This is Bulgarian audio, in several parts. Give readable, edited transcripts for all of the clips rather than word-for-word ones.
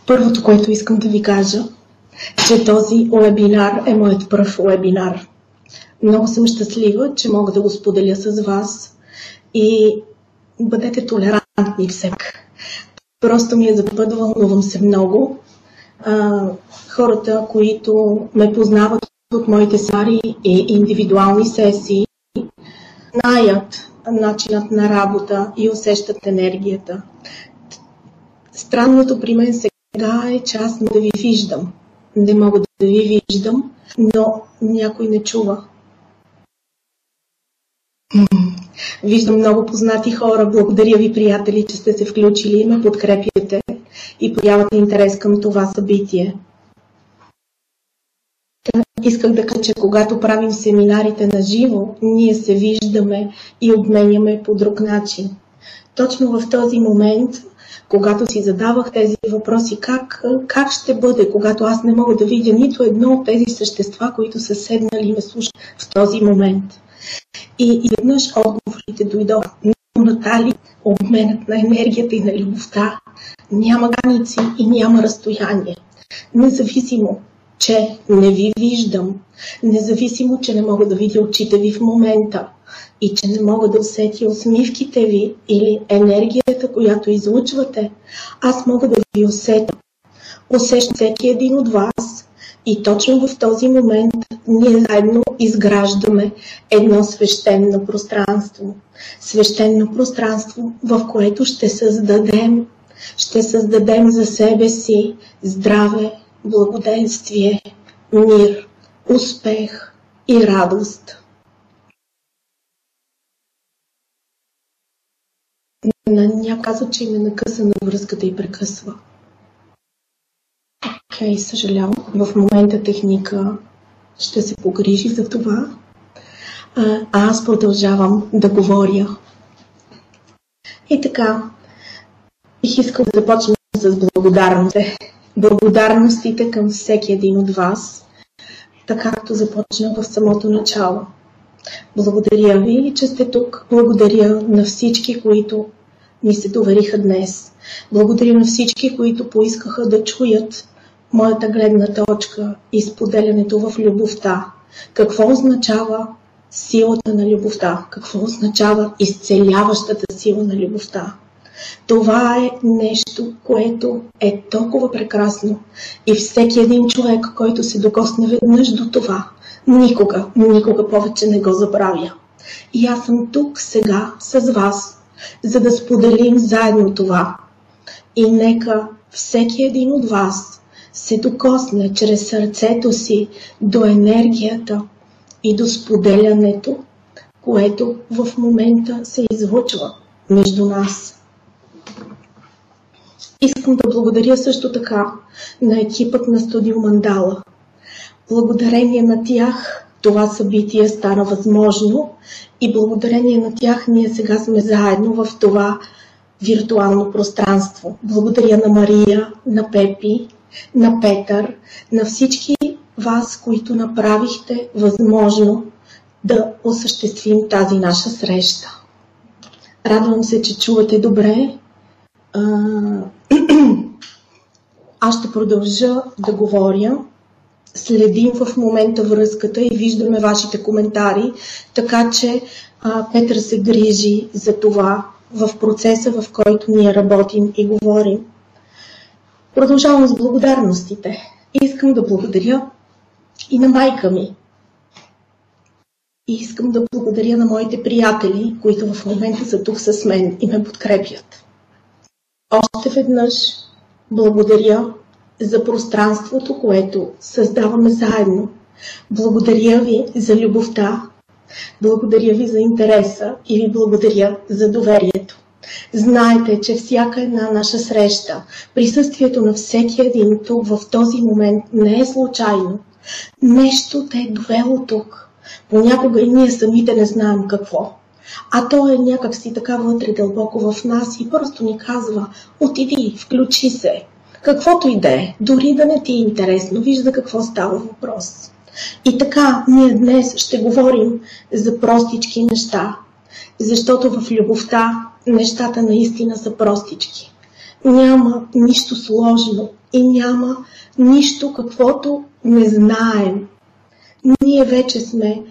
Първото, което искам да ви кажа, че този вебинар е моят пръв вебинар. Много съм щастлива, че мога да го споделя с вас и бъдете толерантни все пак. Просто ми е за път, вълнувам се много. Хората, които ме познават от моите семинари и индивидуални сесии, знаят начинът на работа и усещат енергията. Странното при мен сега е, че аз не да ви виждам. Не мога да ви виждам, но някой не чува. Виждам много познати хора. Благодаря ви, приятели, че сте се включили и ме подкрепяте и проявявате интерес към това събитие. Исках да кажа, че когато правим семинарите на живо, ние се виждаме и обменяме по друг начин. Точно в този момент, когато си задавах тези въпроси, как ще бъде, когато аз не мога да видя нито едно от тези същества, които са седнали и ме слушат в този момент. И веднъж отговорите дойдоха. Но, Натали, обменът на енергията и на любовта няма граници и няма разстояние. Независимо, че не ви виждам, независимо, че не мога да видя очите ви в момента и че не мога да усетя усмивките ви или енергията, която излъчвате, аз мога да ви усетя. Усещам всеки един от вас и точно в този момент ние заедно изграждаме едно свещено пространство. Свещено пространство, в което ще създадем за себе си здраве, благоденствие, мир, успех и радост. Някой каза, че им е накъсана връзката и прекъсва. Окей, съжалявам. В момента техника ще се погрижи за това. Аз продължавам да говоря. И така, бих искал да започна с благодарностите. Благодарностите към всеки един от вас, така както започнах в самото начало. Благодаря ви, че сте тук. Благодаря на всички, които ми се довериха днес. Благодаря на всички, които поискаха да чуят моята гледна точка и споделянето в любовта. Какво означава силата на любовта? Какво означава изцеляващата сила на любовта? Това е нещо, което е толкова прекрасно и всеки един човек, който се докосне веднъж до това, никога повече не го забравя. И аз съм тук сега с вас, за да споделим заедно това. И нека всеки един от вас се докосне чрез сърцето си до енергията и до споделянето, което в момента се излъчва между нас. Искам да благодаря също така на екипът на Студио Мандала. Благодарение на тях това събитие стана възможно и благодарение на тях ние сега сме заедно в това виртуално пространство. Благодаря на Мария, на Пепи, на Петър, на всички вас, които направихте възможно да осъществим тази наша среща. Радвам се, че чувате добре. Аз ще продължа да говоря. Следим в момента връзката и виждаме вашите коментари, така че Петър се грижи за това в процеса, в който ние работим и говорим. Продължавам с благодарностите. Искам да благодаря и на майка ми. И искам да благодаря на моите приятели, които в момента са тук с мен и ме подкрепят. Още веднъж благодаря за пространството, което създаваме заедно. Благодаря ви за любовта, благодаря ви за интереса и ви благодаря за доверието. Знаете, че всяка една наша среща, присъствието на всеки един тук в този момент не е случайно. Нещо те е довело тук. Понякога и ние самите не знаем какво. А то е някакси така вътре дълбоко в нас и просто ни казва: отиди, включи се. Каквото и да е, дори да не ти е интересно, вижда какво става въпрос. И така, ние днес ще говорим за простички неща, защото в любовта нещата наистина са простички. Няма нищо сложно, и няма нищо, каквото не знаем. Ние вече сме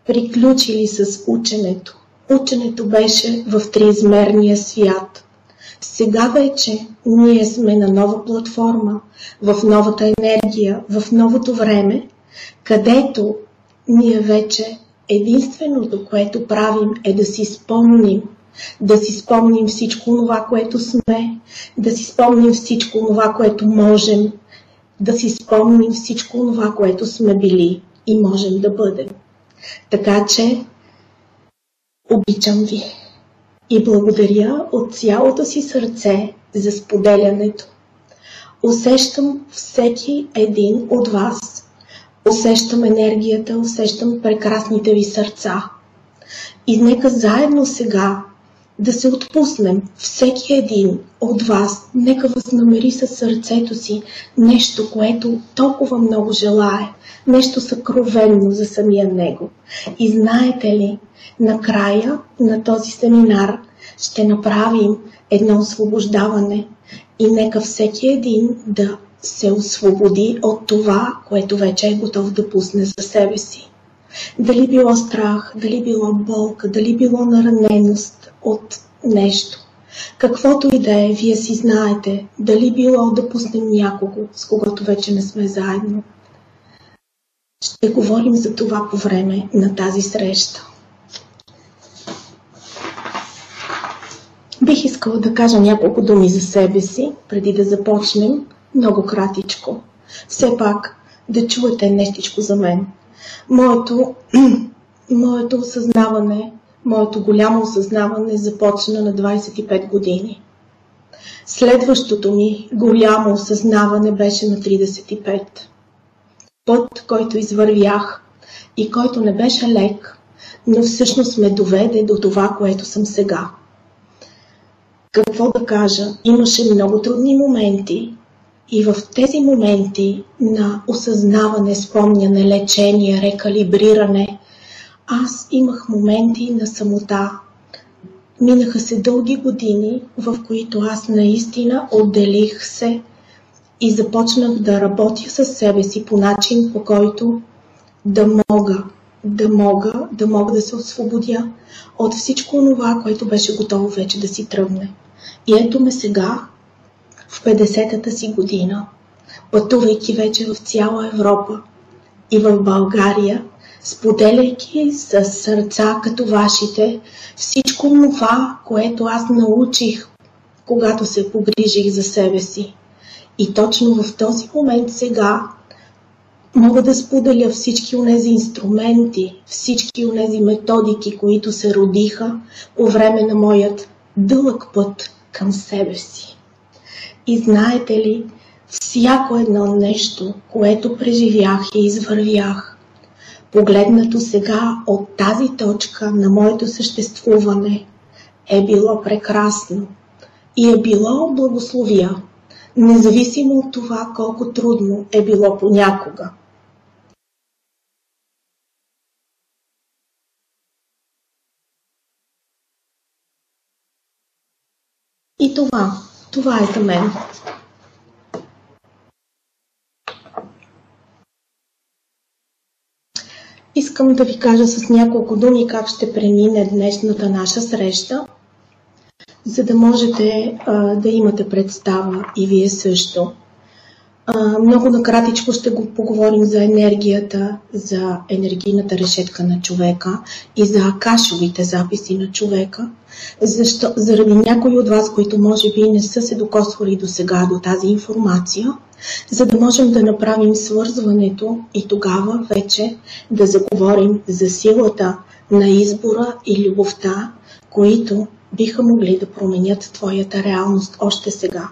приключили с ученето. Ученето беше в триизмерния свят. Сега вече ние сме на нова платформа, в новата енергия, в новото време, където ние вече единственото, което правим, е да си спомним. Да си спомним всичко това, което сме, да си спомним всичко това, което можем, да си спомним всичко това, което сме били и можем да бъдем. Така че, обичам ви и благодаря от цялото си сърце за споделянето. Усещам всеки един от вас. Усещам енергията, усещам прекрасните ви сърца. И нека заедно сега да се отпуснем. Всеки един от вас нека възнамери със сърцето си нещо, което толкова много желае. Нещо съкровенно за самия него. И знаете ли, накрая на този семинар ще направим едно освобождаване. И нека всеки един да се освободи от това, което вече е готов да пусне за себе си. Дали било страх, дали било болка, дали било нараненост от нещо. Каквото и да е, вие си знаете, дали било да пуснем някого, с когото вече не сме заедно. Ще говорим за това по време на тази среща. Бих искала да кажа няколко думи за себе си, преди да започнем, много кратичко. Все пак да чуете нещичко за мен. Моето осъзнаване, моето голямо осъзнаване започна на 25 години. Следващото ми голямо осъзнаване беше на 35. Път, който извървях и който не беше лек, но всъщност ме доведе до това, което съм сега. Какво да кажа? Имаше много трудни моменти и в тези моменти на осъзнаване, спомняне, лечение, рекалибриране, аз имах моменти на самота. Минаха се дълги години, в които аз наистина отделих се и започнах да работя със себе си по начин, по който да мога да се освободя от всичко това, което беше готово вече да си тръгне. И ето ме сега, в 50-та си година, пътувайки вече в цяла Европа и в България, споделяйки с сърца като вашите всичко това, което аз научих, когато се погрижих за себе си. И точно в този момент сега мога да споделя всички онези инструменти, всички онези методики, които се родиха по време на моят дълъг път към себе си. И знаете ли, всяко едно нещо, което преживях и извървях, погледнато сега от тази точка на моето съществуване, е било прекрасно и е било благословия, независимо от това колко трудно е било понякога. И това е за мен. Искам да ви кажа с няколко думи как ще премине днешната наша среща, за да можете да имате представа и вие също. Много накратичко ще го поговорим за енергията, за енергийната решетка на човека и за акашовите записи на човека, заради някои от вас, които може би не са се докосвали до сега до тази информация, за да можем да направим свързването и тогава вече да заговорим за силата на избора и любовта, които биха могли да променят твоята реалност още сега.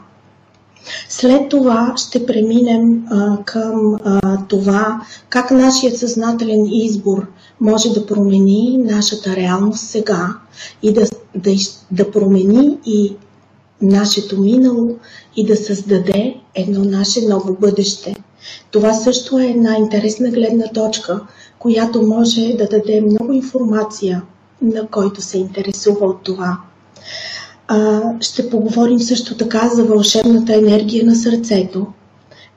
След това ще преминем към това как нашият съзнателен избор може да промени нашата реалност сега и да промени и нашето минало и да създаде едно наше ново бъдеще. Това също е една интересна гледна точка, която може да даде много информация на който се интересува от това. Ще поговорим също така за вълшебната енергия на сърцето,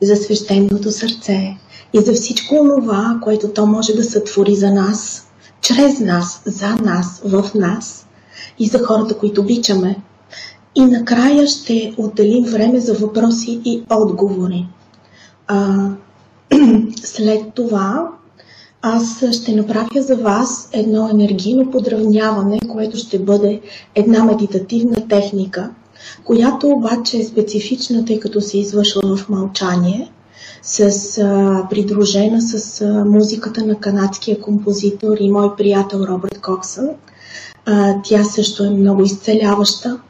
за свещеното сърце и за всичко това, което то може да сътвори за нас, чрез нас, за нас, в нас и за хората, които обичаме. И накрая ще отделим време за въпроси и отговори. След това аз ще направя за вас едно енергийно подравняване, което ще бъде една медитативна техника, която обаче е специфична, тъй като се извършва в мълчание, придружена с музиката на канадския композитор и мой приятел Робърт Коксън. Тя също е много изцеляваща.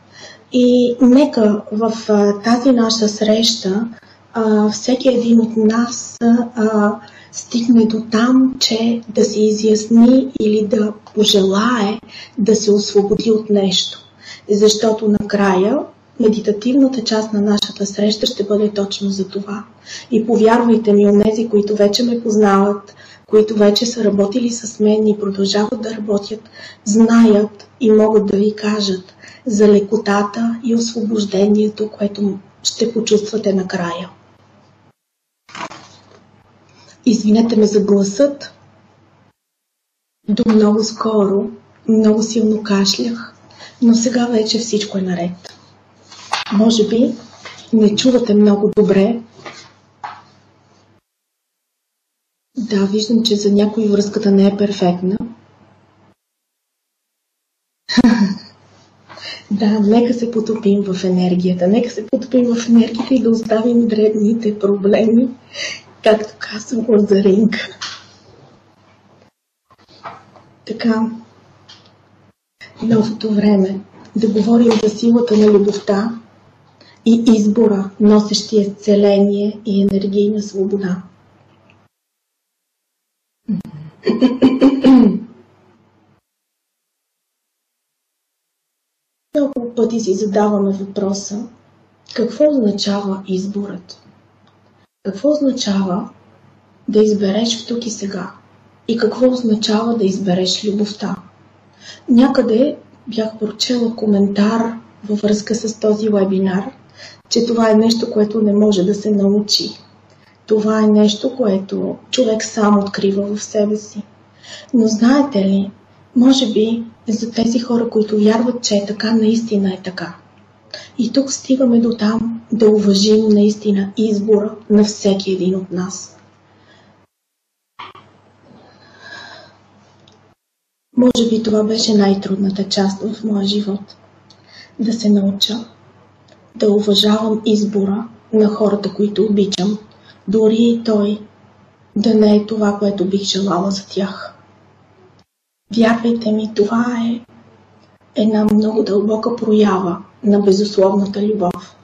И нека в тази наша среща всеки един от нас стигне до там, че да се изясни или да пожелае да се освободи от нещо. Защото накрая медитативната част на нашата среща ще бъде точно за това. И повярвайте ми, онези, които вече ме познават, които вече са работили с мен и продължават да работят, знаят и могат да ви кажат за лекотата и освобождението, което ще почувствате накрая. Извинете ме за гласът. До много скоро, много силно кашлях, но сега вече всичко е наред. Може би не чувате много добре. Да, виждам, че за някои връзката не е перфектна. Да, нека се потопим в енергията. Нека се потопим в енергията и да оставим дребните проблеми, както казва Лазаренко. Така, новото време да говорим за силата на любовта и избора, носещи изцеление и енергийна свобода. Много пъти си задаваме въпроса: какво означава изборът? Какво означава да избереш в тук и сега? И какво означава да избереш любовта? Някъде бях прочела коментар във връзка с този вебинар, че това е нещо, което не може да се научи. Това е нещо, което човек сам открива в себе си. Но знаете ли, може би за тези хора, които вярват, че е така, наистина е така. И тук стигаме до там да уважим наистина избора на всеки един от нас. Може би това беше най-трудната част в моя живот. Да се науча да уважавам избора на хората, които обичам, дори и той да не е това, което бих желала за тях. Вярвайте ми, това е една много дълбока проява на безусловната любов.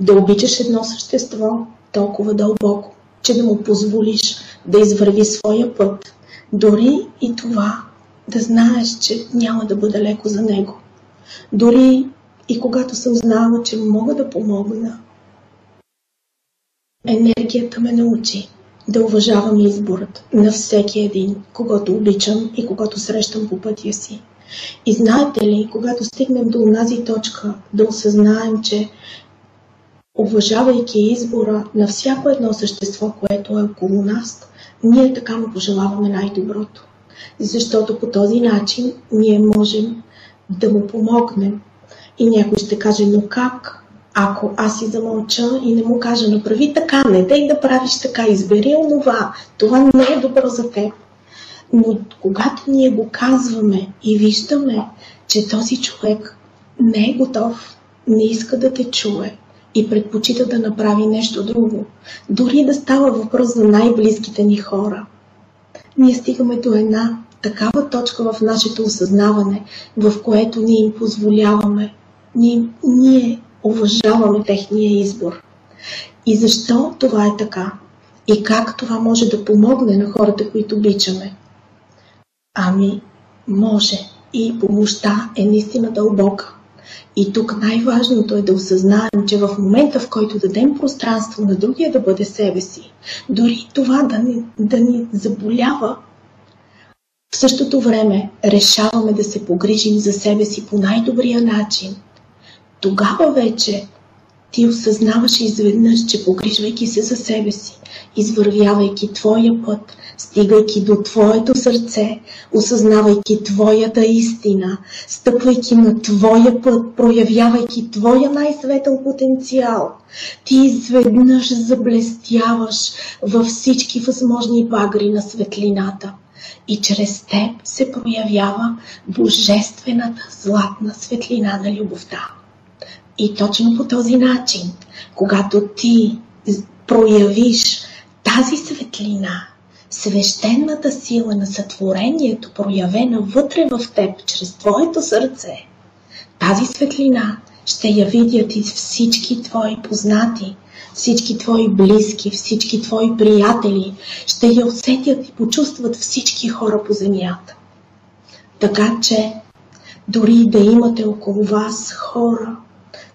Да обичаш едно същество толкова дълбоко, че да му позволиш да извърви своя път, дори и това да знаеш, че няма да бъде леко за него. Дори и когато съм знала, че мога да помогна, енергията ме научи да уважавам изборът на всеки един, когато обичам и когато срещам по пътя си. И знаете ли, когато стигнем до онази точка, да осъзнаем, че уважавайки избора на всяко едно същество, което е около нас, ние така му пожелаваме най-доброто. Защото по този начин ние можем да му помогнем. И някой ще каже: но как? Ако аз си замълча и не му кажа: направи така, не дай да правиш така, избери онова, това не е добро за теб. Но когато ние го казваме и виждаме, че този човек не е готов, не иска да те чуе и предпочита да направи нещо друго, дори да става въпрос за най-близките ни хора, ние стигаме до една такава точка в нашето осъзнаване, в което ние им позволяваме, ние уважаваме техния избор. И защо това е така? И как това може да помогне на хората, които обичаме? Ами, може. И помощта е наистина дълбока. И тук най-важното е да осъзнаем, че в момента, в който дадем пространство на другия да бъде себе си, дори това да ни заболява, в същото време решаваме да се погрижим за себе си по най-добрия начин, тогава вече ти осъзнаваш изведнъж, че погрижвайки се за себе си, извървявайки твоя път, стигайки до твоето сърце, осъзнавайки твоята истина, стъпвайки на твоя път, проявявайки твоя най-светъл потенциал, ти изведнъж заблестяваш във всички възможни багри на светлината и чрез теб се проявява божествената златна светлина на любовта. И точно по този начин, когато ти проявиш тази светлина, свещената сила на сътворението, проявена вътре в теб, чрез твоето сърце, тази светлина ще я видят и всички твои познати, всички твои близки, всички твои приятели, ще я усетят и почувстват всички хора по земята. Така че, дори да имате около вас хора,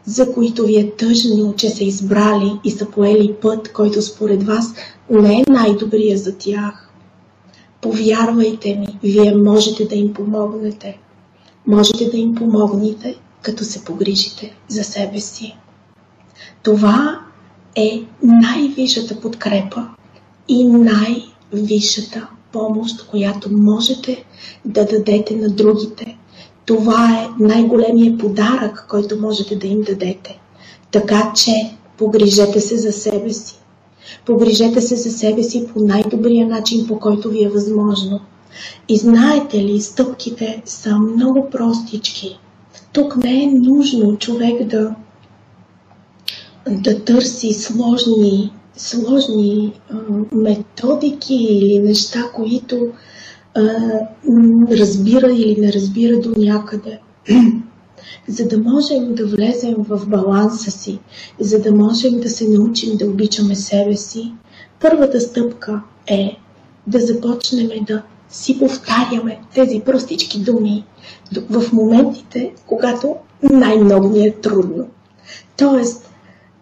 за които ви е тъжно, че са избрали и са поели път, който според вас не е най-добрия за тях, повярвайте ми, вие можете да им помогнете. Можете да им помогнете, като се погрижите за себе си. Това е най-висшата подкрепа и най-висшата помощ, която можете да дадете на другите. Това е най-големият подарък, който можете да им дадете. Така че погрижете се за себе си. Погрижете се за себе си по най-добрия начин, по който ви е възможно. И знаете ли, стъпките са много простички. Тук не е нужно човек да търси сложни методики или неща, които разбира или не разбира до някъде. За да можем да влезем в баланса си, за да можем да се научим да обичаме себе си, първата стъпка е да започнем да си повтаряме тези простички думи в моментите, когато най-много ни е трудно. Тоест,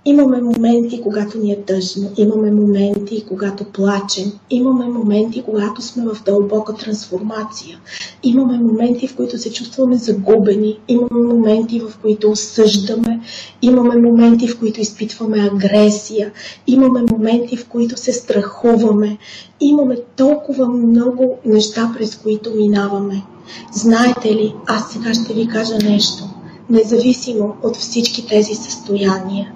имаме моменти, когато ни е тъжно, имаме моменти, когато плачем, имаме моменти, когато сме в дълбока трансформация, имаме моменти, в които се чувстваме загубени, имаме моменти, в които осъждаме, имаме моменти, в които изпитваме агресия, имаме моменти, в които се страхуваме, имаме толкова много неща, през които минаваме. Знаете ли, аз сега ще ви кажа нещо, независимо от всички тези състояния,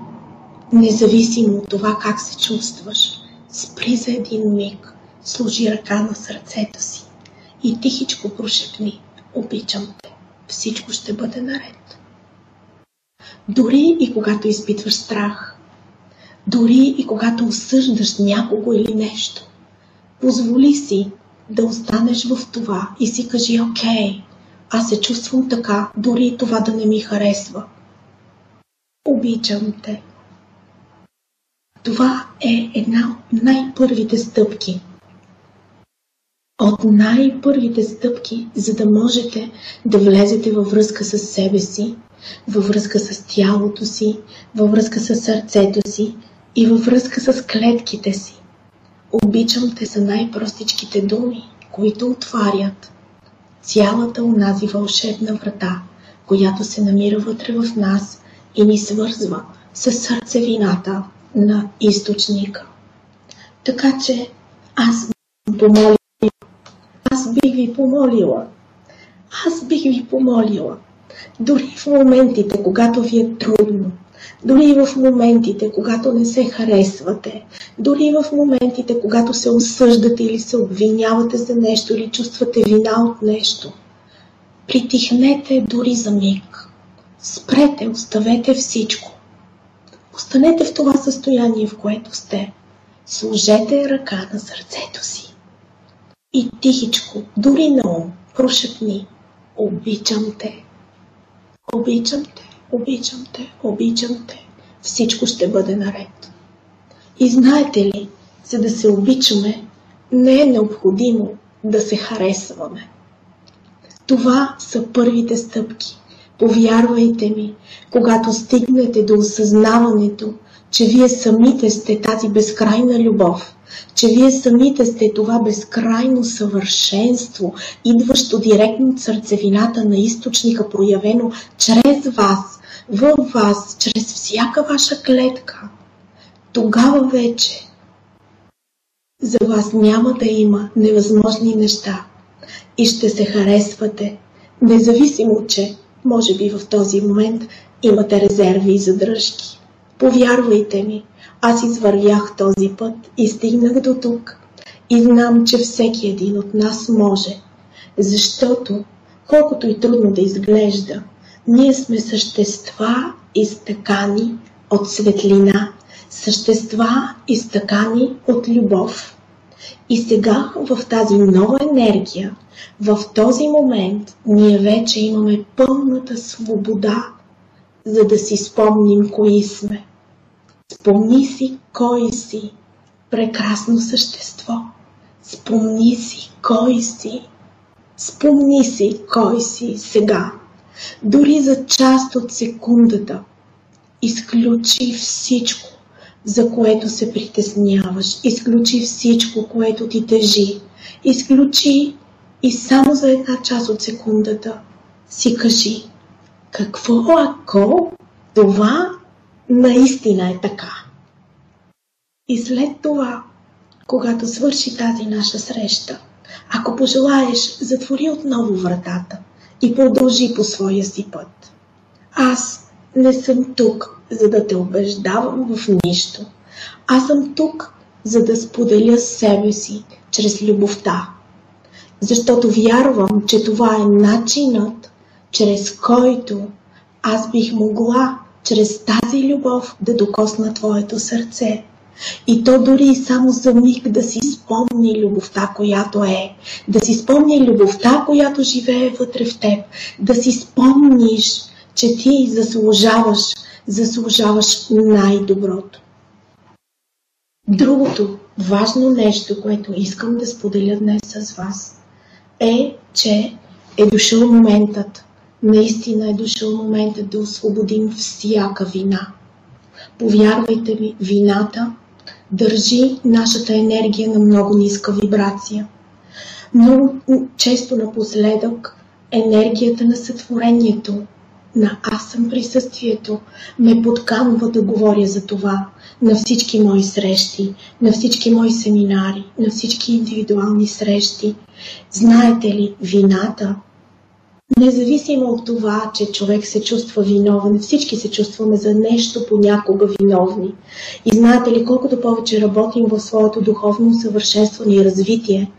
независимо от това как се чувстваш, спри за един миг, сложи ръка на сърцето си и тихичко прошепни: обичам те, всичко ще бъде наред. Дори и когато изпитваш страх, дори и когато осъждаш някого или нещо, позволи си да останеш в това и си кажи: окей, аз се чувствам така, дори и това да не ми харесва. Обичам те. Това е една от най-първите стъпки. От най-първите стъпки, за да можете да влезете във връзка с себе си, във връзка с тялото си, във връзка с сърцето си и във връзка с клетките си. Обичам те са най-простичките думи, които отварят цялата онази вълшебна врата, която се намира вътре в нас и ни свързва с сърцевината на източника. Така че аз бих ви помолила, дори в моментите, когато ви е трудно, дори в моментите, когато не се харесвате, дори в моментите, когато се осъждате или се обвинявате за нещо или чувствате вина от нещо, притихнете дори за миг. Спрете, оставете всичко. Останете в това състояние, в което сте. Сложете ръка на сърцето си и тихичко, дори на ум, прошепни: обичам те. Обичам те, обичам те, обичам те. Всичко ще бъде наред. И знаете ли, за да се обичаме, не е необходимо да се харесваме. Това са първите стъпки. Повярвайте ми, когато стигнете до осъзнаването, че вие самите сте тази безкрайна любов, че вие самите сте това безкрайно съвършенство, идващо директно от сърцевината на източника, проявено чрез вас, във вас, чрез всяка ваша клетка, тогава вече за вас няма да има невъзможни неща и ще се харесвате, независимо, че може би в този момент имате резерви и задръжки. Повярвайте ми, аз извървях този път и стигнах до тук. И знам, че всеки един от нас може, защото, колкото и трудно да изглежда, ние сме същества изтъкани от светлина, същества изтъкани от любов. И сега в тази нова енергия, в този момент, ние вече имаме пълната свобода, за да си спомним кои сме. Спомни си кой си, прекрасно същество. Спомни си кой си. Спомни си кой си сега. Дори за част от секундата. Изключи всичко, за което се притесняваш. Изключи всичко, което ти тежи. Изключи и само за една част от секундата си кажи: какво ако това наистина е така? И след това, когато свърши тази наша среща, ако пожелаеш, затвори отново вратата и продължи по своя си път. Аз не съм тук, за да те убеждавам в нищо. Аз съм тук, за да споделя себе си чрез любовта. Защото вярвам, че това е начинът, чрез който аз бих могла, чрез тази любов, да докосна твоето сърце. И то дори само за миг да си спомни любовта, която е. Да си спомни любовта, която живее вътре в теб. Да си спомниш, че ти заслужаваш най-доброто. Другото важно нещо, което искам да споделя днес с вас, е, че е дошъл моментът, наистина е дошъл моментът да освободим всяка вина. Повярвайте ми, вината държи нашата енергия на много ниска вибрация. Много често напоследък енергията на сътворението, на аз съм присъствието, ме подканва да говоря за това на всички мои срещи, на всички мои семинари, на всички индивидуални срещи. Знаете ли, вината, независимо от това, че човек се чувства виновен, всички се чувстваме за нещо понякога виновни. И знаете ли, колкото повече работим в своето духовно усъвършенстване и развитие,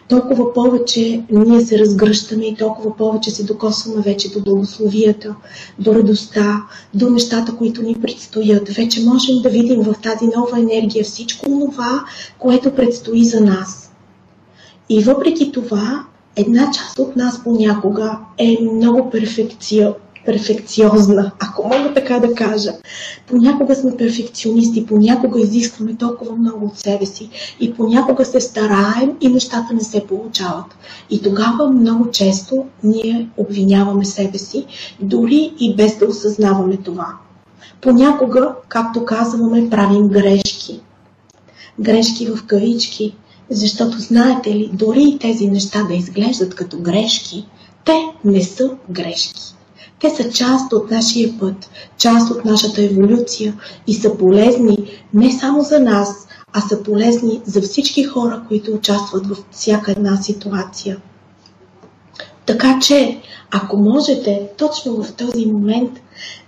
толкова повече ние се разгръщаме и толкова повече се докосваме вече до благословията, до радостта, до нещата, които ни предстоят. Вече можем да видим в тази нова енергия всичко това, което предстои за нас. И въпреки това, една част от нас понякога е много перфекциозна, ако мога така да кажа. Понякога сме перфекционисти, понякога изискваме толкова много от себе си и понякога се стараем и нещата не се получават. И тогава много често ние обвиняваме себе си, дори и без да осъзнаваме това. Понякога, както казваме, правим грешки. Грешки в кавички, защото знаете ли, дори и тези неща да изглеждат като грешки, те не са грешки. Те са част от нашия път, част от нашата еволюция и са полезни не само за нас, а са полезни за всички хора, които участват в всяка една ситуация. Така че, ако можете точно в този момент,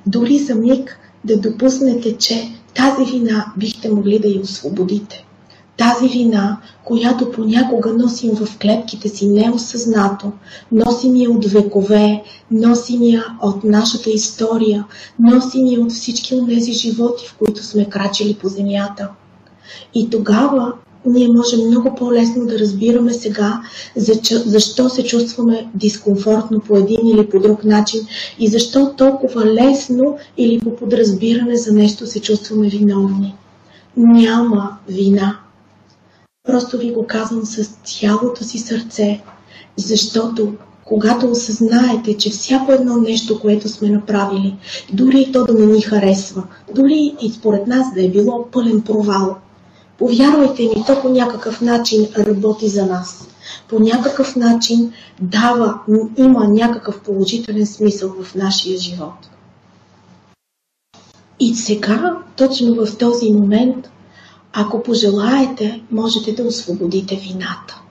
дори за миг да допуснете, че тази вина бихте могли да я освободите. Тази вина, която понякога носим в клетките си неосъзнато, носим я от векове, носим я от нашата история, носим я от всички от тези животи, в които сме крачили по земята. И тогава ние можем много по-лесно да разбираме сега защо се чувстваме дискомфортно по един или по друг начин и защо толкова лесно или по подразбиране за нещо се чувстваме виновни. Няма вина. Просто ви го казвам с цялото си сърце, защото когато осъзнаете, че всяко едно нещо, което сме направили, дори и то да не ни харесва, дори и според нас да е било пълен провал, повярвайте ми, то по някакъв начин работи за нас. По някакъв начин има някакъв положителен смисъл в нашия живот. И сега, точно в този момент, ако пожелаете, можете да освободите вината.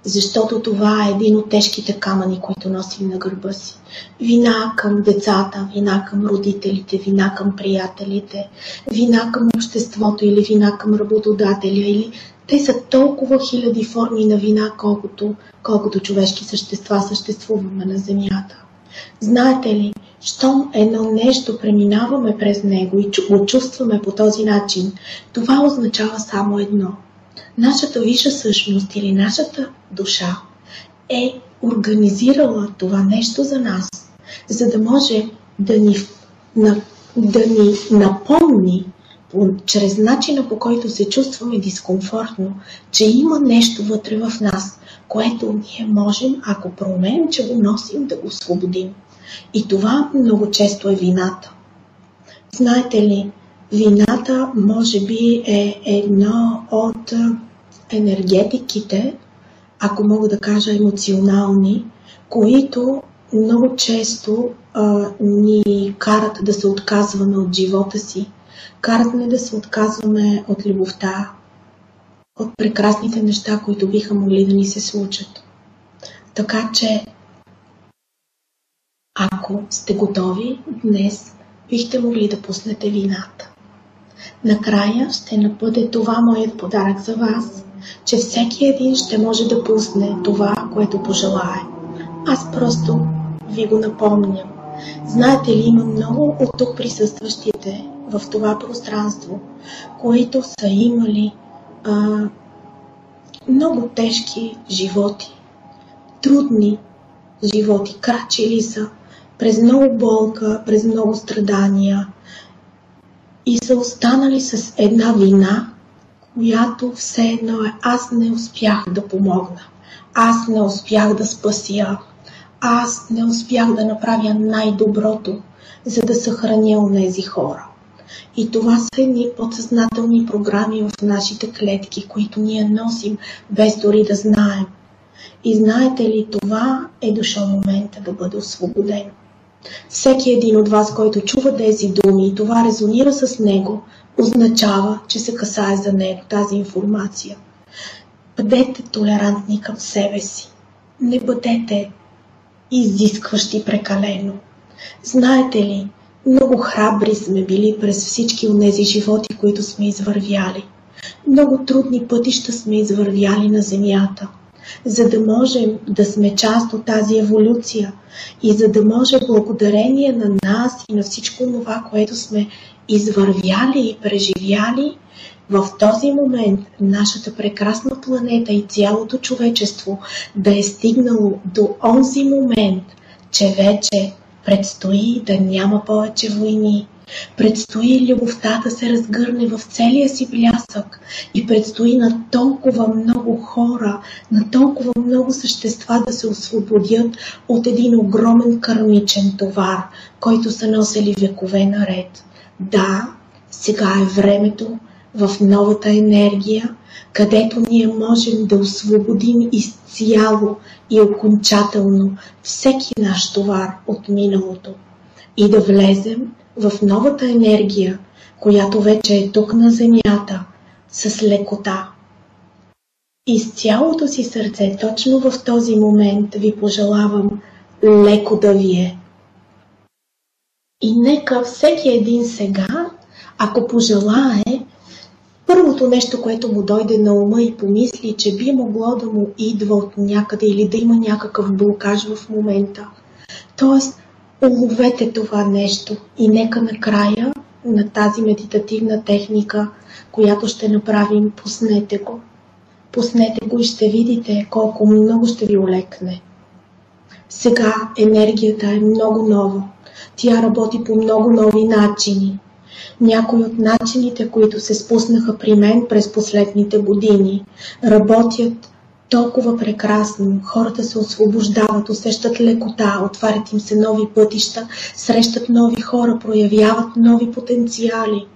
Защото това е един от тежките камъни, които носим на гърба си. Вина към децата, вина към родителите, вина към приятелите, вина към обществото или вина към работодателя. Или те са толкова хиляди форми на вина, колкото човешки същества съществуваме на земята. Знаете ли, щом едно нещо преминаваме през него и го чувстваме по този начин, това означава само едно. Нашата висша същност или нашата душа е организирала това нещо за нас, за да може да ни напомни чрез начина, по който се чувстваме дискомфортно, че има нещо вътре в нас, което ние можем, ако проумеем, че го носим, да го освободим. И това много често е вината. Знаете ли, вината може би е едно от енергетиките, ако мога да кажа емоционални, които много често ни карат да се отказваме от живота си, карат ни да се отказваме от любовта, от прекрасните неща, които биха могли да ни се случат. Така че, ако сте готови, днес бихте могли да пуснете вината. Накрая ще бъде това моят подарък за вас, че всеки един ще може да пусне това, което пожелае. Аз просто ви го напомням. Знаете ли, има много от тук присъстващите в това пространство, които са имали много тежки животи, трудни животи, крачили са през много болка, през много страдания и са останали с една вина, която все едно е: аз не успях да помогна, аз не успях да спася, аз не успях да направя най-доброто, за да съхраня онези хора. И това са едни подсъзнателни програми в нашите клетки, които ние носим без дори да знаем. И знаете ли, това е дошъл момента да бъде освободен. Всеки един от вас, който чува тези думи и това резонира с него, означава, че се касае за него тази информация. Бъдете толерантни към себе си. Не бъдете изискващи прекалено. Знаете ли, много храбри сме били през всички онези животи, които сме извървяли. Много трудни пътища сме извървяли на земята, за да можем да сме част от тази еволюция и за да може благодарение на нас и на всичко това, което сме извървяли и преживяли, в този момент нашата прекрасна планета и цялото човечество да е стигнало до онзи момент, че вече предстои да няма повече войни, предстои любовта да се разгърне в целия си блясък и предстои на толкова много хора, на толкова много същества да се освободят от един огромен кармичен товар, който са носили векове наред. Да, сега е времето в новата енергия, където ние можем да освободим изцяло и окончателно всеки наш товар от миналото и да влезем в новата енергия, която вече е тук на земята, с лекота. И с цялото си сърце, точно в този момент ви пожелавам леко да ви е. И нека всеки един сега, ако пожелае, първото нещо, което му дойде на ума и помисли, че би могло да му идва от някъде или да има някакъв блокаж в момента. Тоест, уловете това нещо и нека накрая на тази медитативна техника, която ще направим, пуснете го. Пуснете го и ще видите колко много ще ви олекне. Сега енергията е много нова. Тя работи по много нови начини. Някои от начините, които се спуснаха при мен през последните години, работят толкова прекрасно. Хората се освобождават, усещат лекота, отварят им се нови пътища, срещат нови хора, проявяват нови потенциали.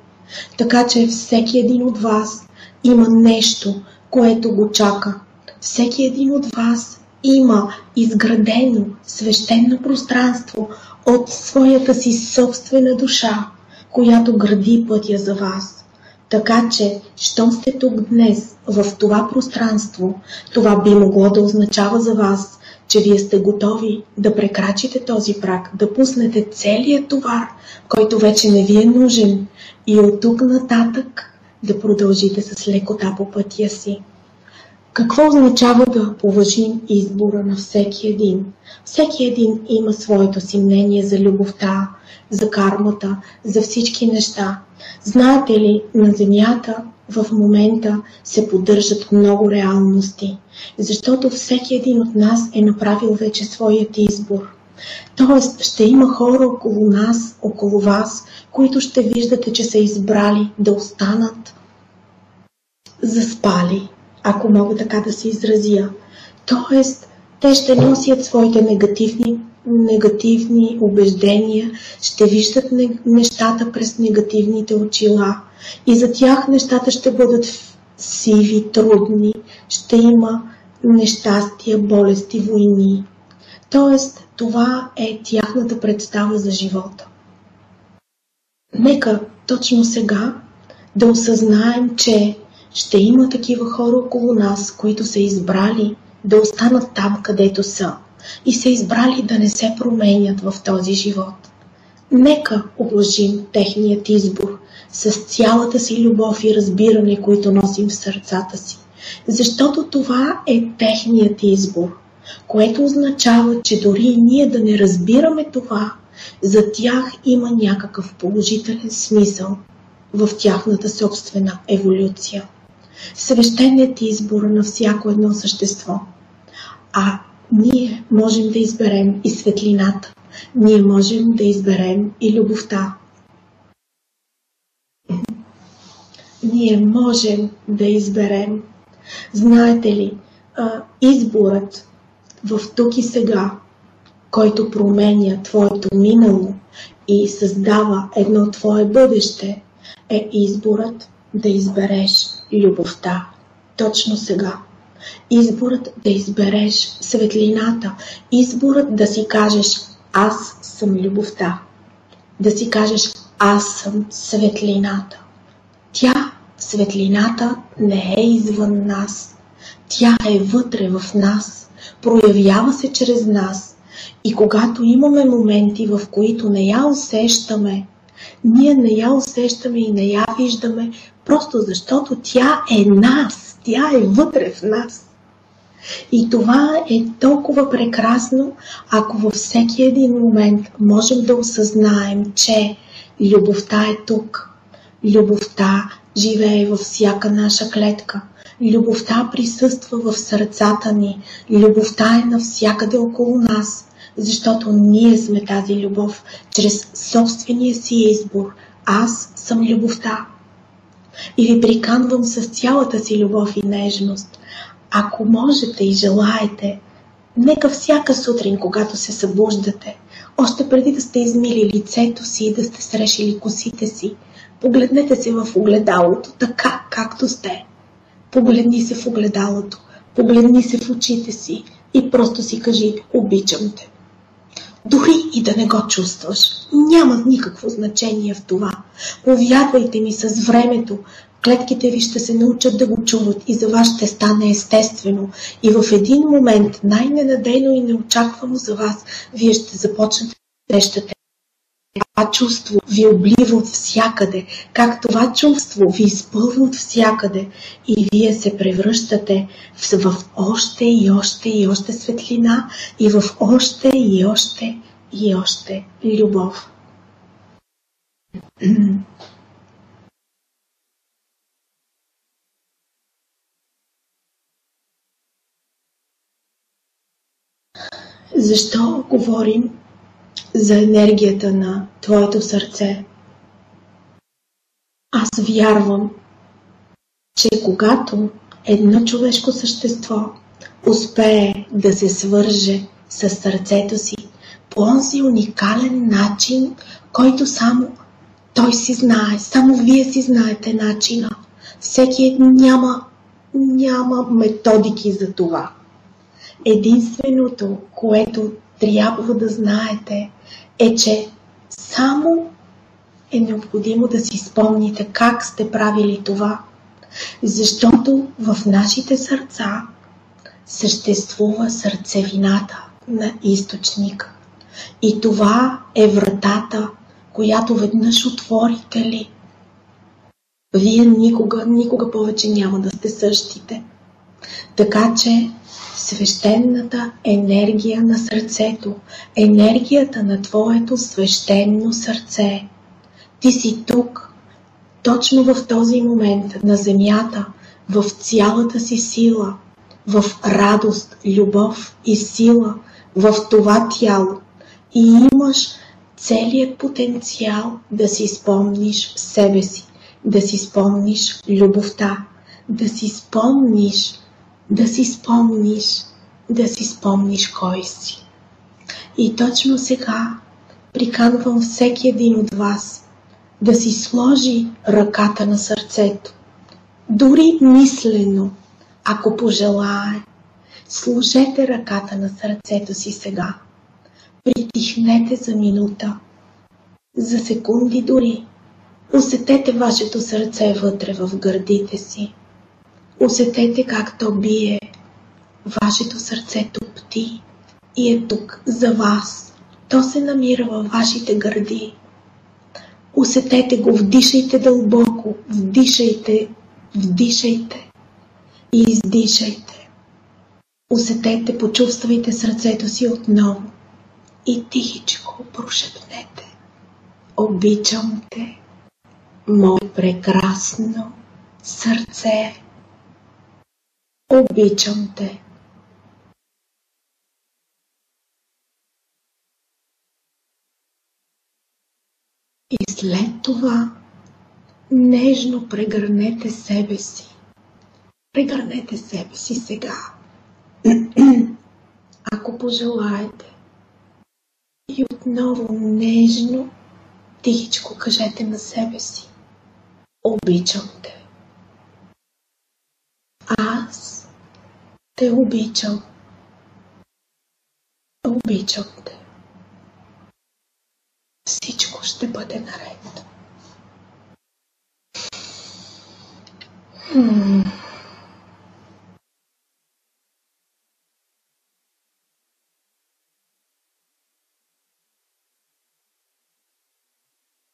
Така че всеки един от вас има нещо, което го чака. Всеки един от вас има изградено свещено пространство от своята си собствена душа, която гради пътя за вас. Така че, щом сте тук днес, в това пространство, това би могло да означава за вас, че вие сте готови да прекрачите този праг, да пуснете целият товар, който вече не ви е нужен, и от тук нататък да продължите с лекота по пътя си. Какво означава да уважим избора на всеки един? Всеки един има своето си мнение за любовта, за кармата, за всички неща. Знаете ли, на Земята в момента се поддържат много реалности, защото всеки един от нас е направил вече своят избор. Тоест, ще има хора около нас, около вас, които ще виждате, че са избрали да останат заспали, ако мога така да се изразя. Тоест, те ще носят своите негативни убеждения, ще виждат нещата през негативните очила и за тях нещата ще бъдат сиви, трудни, ще има нещастия, болести, войни. Тоест, това е тяхната представа за живота. Нека точно сега да осъзнаем, че ще има такива хора около нас, които са избрали да останат там, където са, и са избрали да не се променят в този живот. Нека уважим техният избор с цялата си любов и разбиране, които носим в сърцата си, защото това е техният избор, което означава, че дори ние да не разбираме това, за тях има някакъв положителен смисъл в тяхната собствена еволюция. Свещеният избор на всяко едно същество. А ние можем да изберем и светлината. Ние можем да изберем и любовта. Ние можем да изберем. Знаете ли, изборът в тук и сега, който променя твоето минало и създава едно твое бъдеще, е изборът да избереш любовта точно сега. Изборът да избереш светлината. Изборът да си кажеш: аз съм любовта. Да си кажеш: аз съм светлината. Тя, светлината, не е извън нас. Тя е вътре в нас. Проявява се чрез нас. И когато имаме моменти, в които не я усещаме, ние не я усещаме и не я виждаме, просто защото тя е нас, тя е вътре в нас. И това е толкова прекрасно, ако във всеки един момент можем да осъзнаем, че любовта е тук. Любовта живее във всяка наша клетка. Любовта присъства в сърцата ни. Любовта е навсякъде около нас, защото ние сме тази любов чрез собствения си избор. Аз съм любовта. И ви приканвам с цялата си любов и нежност. Ако можете и желаете, нека всяка сутрин, когато се събуждате, още преди да сте измили лицето си и да сте срешили косите си, погледнете се в огледалото, така както сте. Погледни се в огледалото, погледни се в очите си и просто си кажи: обичам те. Дори и да не го чувстваш, няма никакво значение в това. Повярвайте ми, с времето клетките ви ще се научат да го чуват и за вас ще стане естествено. И в един момент, най-ненадейно и неочаквано за вас, вие ще започнете да срещате. Това чувство ви облива от всякъде, как това чувство ви изпълва от всякъде и вие се превръщате в още и още и още светлина и в още и още и още любов. Защо говорим за енергията на твоето сърце? Аз вярвам, че когато едно човешко същество успее да се свърже с сърцето си по онзи уникален начин, който само той си знае, само вие си знаете начина. Всеки няма методики за това. Единственото, което трябва да знаете, е, че само е необходимо да си спомните как сте правили това, защото в нашите сърца съществува сърцевината на източника. И това е вратата, която веднъж отворите ли, вие никога повече няма да сте същите. Така че свещената енергия на сърцето, енергията на твоето свещено сърце, ти си тук, точно в този момент на земята, в цялата си сила, в радост, любов и сила, в това тяло. И имаш целият потенциал да си спомниш себе си, да си спомниш любовта, да си спомниш кой си. И точно сега приканвам всеки един от вас да си сложи ръката на сърцето. Дори мислено, ако пожелае, сложете ръката на сърцето си сега. Притихнете за минута, за секунди дори. Усетете вашето сърце вътре в гърдите си. Усетете как то бие. Вашето сърце тупти и е тук за вас. То се намира във вашите гърди. Усетете го, вдишайте дълбоко, вдишайте и издишайте. Усетете, почувствайте сърцето си отново и тихичко прошепнете: обичам те, мое прекрасно сърце. Обичам те. И след това нежно прегърнете себе си. Прегърнете себе си сега. Ако пожелаете. И отново нежно, тихичко кажете на себе си: обичам те. Аз те обичам. Обичам те. Всичко ще бъде наред.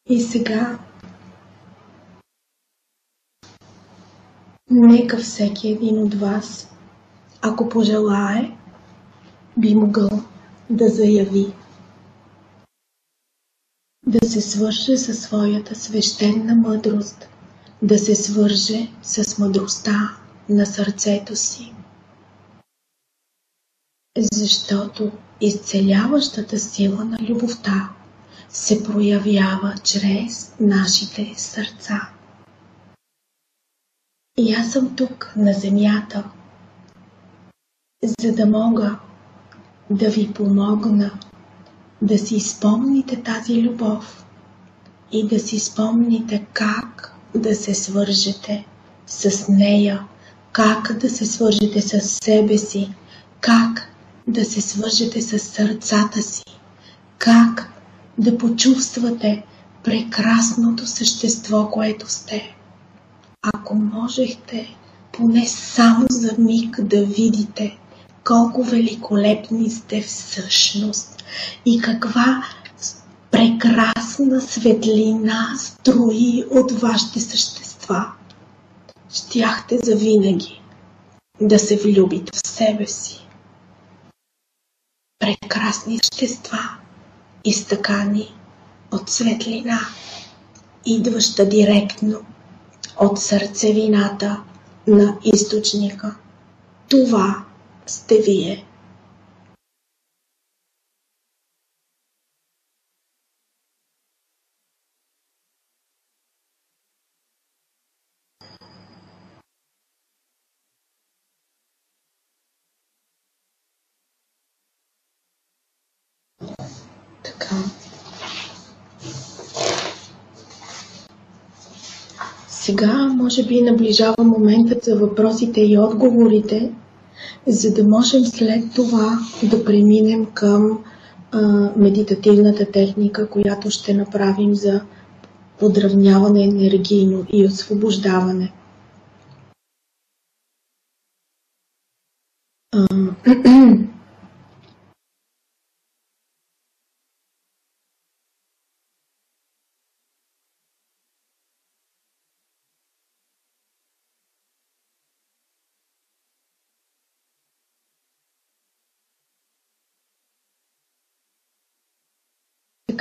И сега нека всеки един от вас, ако пожелае, би могъл да заяви, да се свърже със своята свещена мъдрост, да се свърже с мъдростта на сърцето си. Защото изцеляващата сила на любовта се проявява чрез нашите сърца. И аз съм тук на земята, за да мога да ви помогна да си спомните тази любов и да си спомните как да се свържете с нея, как да се свържете с себе си, как да се свържете с сърцата си, как да почувствате прекрасното същество, което сте. Ако можехте поне само за миг да видите колко великолепни сте всъщност и каква прекрасна светлина струи от вашите същества, щяхте завинаги да се влюбите в себе си. Прекрасни същества, изтъкани от светлина, идваща директно от сърцевината на източника. Това сте вие. Така. Сега може би наближава моментът за въпросите и отговорите, за да можем след това да преминем към медитативната техника, която ще направим за подравняване енергийно и освобождаване.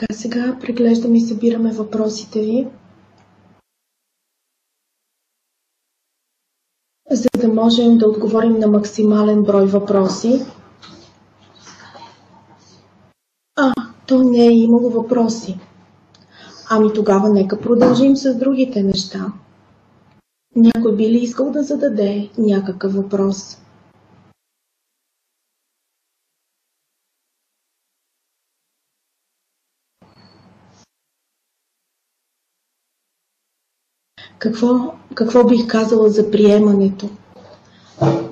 Така, сега преглеждаме и събираме въпросите ви, за да можем да отговорим на максимален брой въпроси. То не е имало въпроси. Ами тогава нека продължим с другите неща. Някой би ли искал да зададе някакъв въпрос? Какво бих казала за приемането?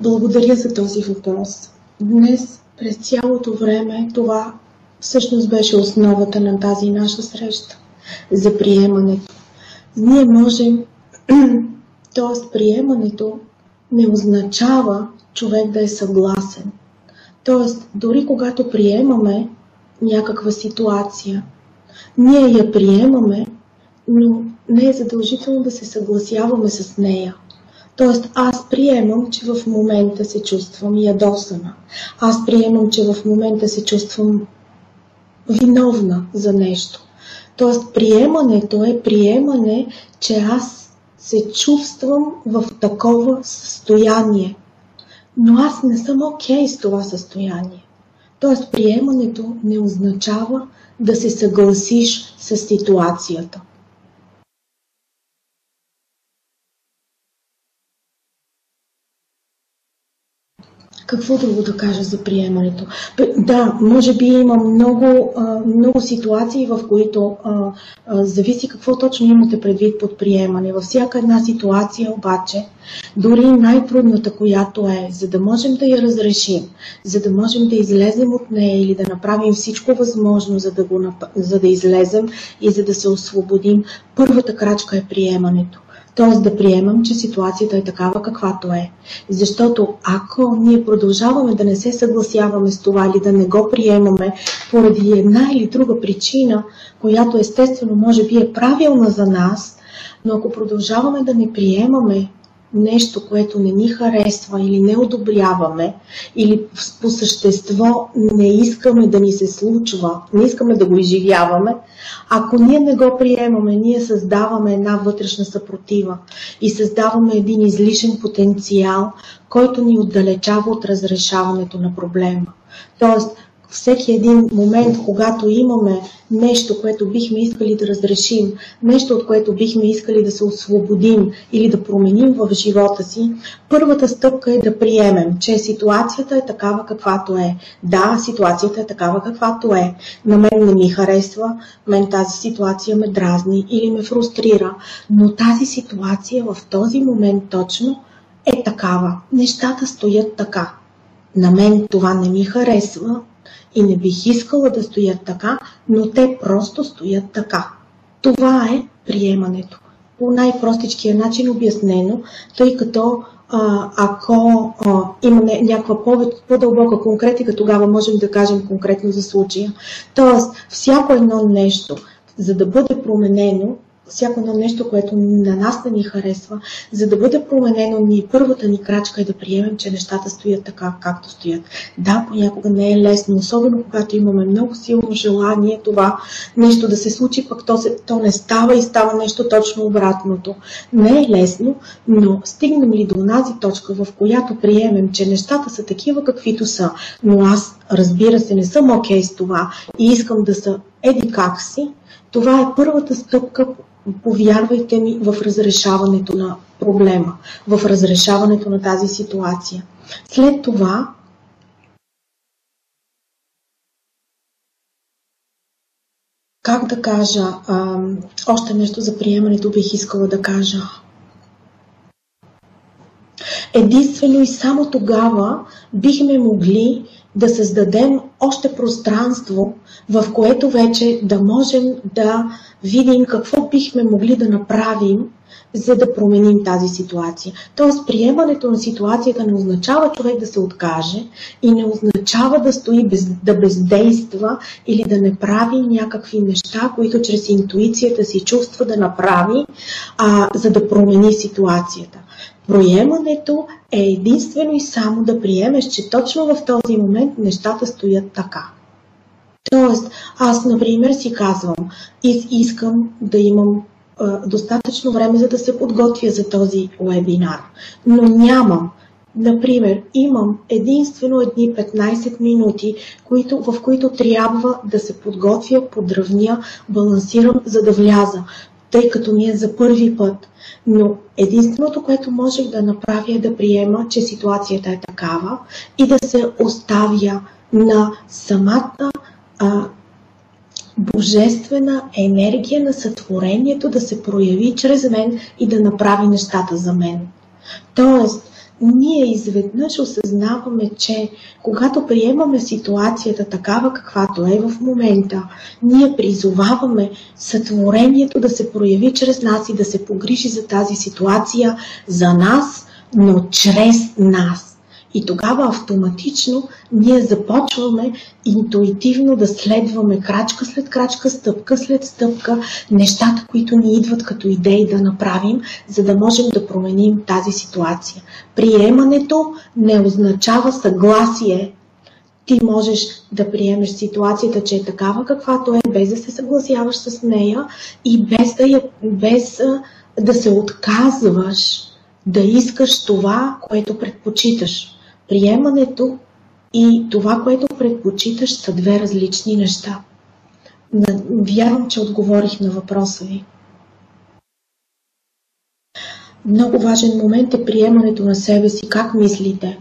Благодаря за този въпрос. Днес, през цялото време, това всъщност беше основата на тази наша среща. За приемането. Ние можем, т.е. приемането не означава човек да е съгласен. Т.е. дори когато приемаме някаква ситуация, ние я приемаме, но не е задължително да се съгласяваме с нея. Тоест, аз приемам, че в момента се чувствам ядосана. Аз приемам, че в момента се чувствам виновна за нещо. Тоест, приемането е приемане, че аз се чувствам в такова състояние. Но аз не съм окей с това състояние. Тоест, приемането не означава да се съгласиш с ситуацията. Какво друго да кажа за приемането? Да, може би има много ситуации, в които зависи какво точно имате предвид под приемане. Във всяка една ситуация обаче, дори най-трудната, която е, за да можем да я разрешим, за да можем да излезем от нея или да направим всичко възможно, за да излезем и за да се освободим, първата крачка е приемането. Т.е. да приемам, че ситуацията е такава каквато е. Защото ако ние продължаваме да не се съгласяваме с това или да не го приемаме поради една или друга причина, която естествено може би е правилна за нас, но ако продължаваме да не приемаме нещо, което не ни харесва или не одобряваме, или по същество не искаме да ни се случва, не искаме да го изживяваме, ако ние не го приемаме, ние създаваме една вътрешна съпротива и създаваме един излишен потенциал, който ни отдалечава от разрешаването на проблема. Тоест, всеки един момент, когато имаме нещо, което бихме искали да разрешим, нещо, от което бихме искали да се освободим или да променим в живота си, първата стъпка е да приемем, че ситуацията е такава каквато е. Да, ситуацията е такава каквато е. На мен не ми харесва, мен тази ситуация ме дразни или ме фрустрира, но тази ситуация в този момент точно е такава. Нещата стоят така. На мен това не ми харесва, и не бих искала да стоят така, но те просто стоят така. Това е приемането. По най-простичкия начин обяснено, тъй като ако имаме някаква по-дълбока конкретика, тогава можем да кажем конкретно за случая. Тоест, всяко едно нещо, за да бъде променено, всяко едно нещо, което на нас не ни харесва, за да бъде променено, първата ни крачка е да приемем, че нещата стоят така, както стоят. Да, понякога не е лесно, особено когато имаме много силно желание това нещо да се случи, пък то не става и става нещо точно обратното. Не е лесно, но стигнем ли до онази точка, в която приемем, че нещата са такива каквито са, но аз, разбира се, не съм окей с това и искам да са еди как си, това е първата стъпка, повярвайте ми, в разрешаването на проблема, в разрешаването на тази ситуация. След това как да кажа, още нещо за приемането бих искала да кажа. Единствено и само тогава бихме могли да създадем още пространство, в което вече да можем да видим какво бихме могли да направим, за да променим тази ситуация. Тоест, приемането на ситуацията не означава човек да се откаже и не означава да стои да бездейства или да не прави някакви неща, които чрез интуицията си чувства да направи, за да промени ситуацията. Приемането е единствено и само да приемеш, че точно в този момент нещата стоят така. Тоест, аз, например, си казвам, искам да имам достатъчно време, за да се подготвя за този вебинар, но нямам. Например, имам единствено едни 15 минути, в които трябва да се подготвя, подравня, балансирам, за да вляза, тъй като ми е за първи път. Но единственото, което можех да направя, е да приема, че ситуацията е такава и да се оставя на самата божествена енергия на сътворението да се прояви чрез мен и да направи нещата за мен. Тоест, ние изведнъж осъзнаваме, че когато приемаме ситуацията такава каквато е в момента, ние призоваваме сътворението да се прояви чрез нас и да се погрижи за тази ситуация за нас, но чрез нас. И тогава автоматично ние започваме интуитивно да следваме крачка след крачка, стъпка след стъпка, нещата, които ни идват като идеи да направим, за да можем да променим тази ситуация. Приемането не означава съгласие. Ти можеш да приемеш ситуацията, че е такава каквато е, без да се съгласяваш с нея и без да се отказваш да искаш това, което предпочиташ. Приемането и това, което предпочиташ, са две различни неща. Вярвам, че отговорих на въпроса ви. Много важен момент е приемането на себе си. Как мислите?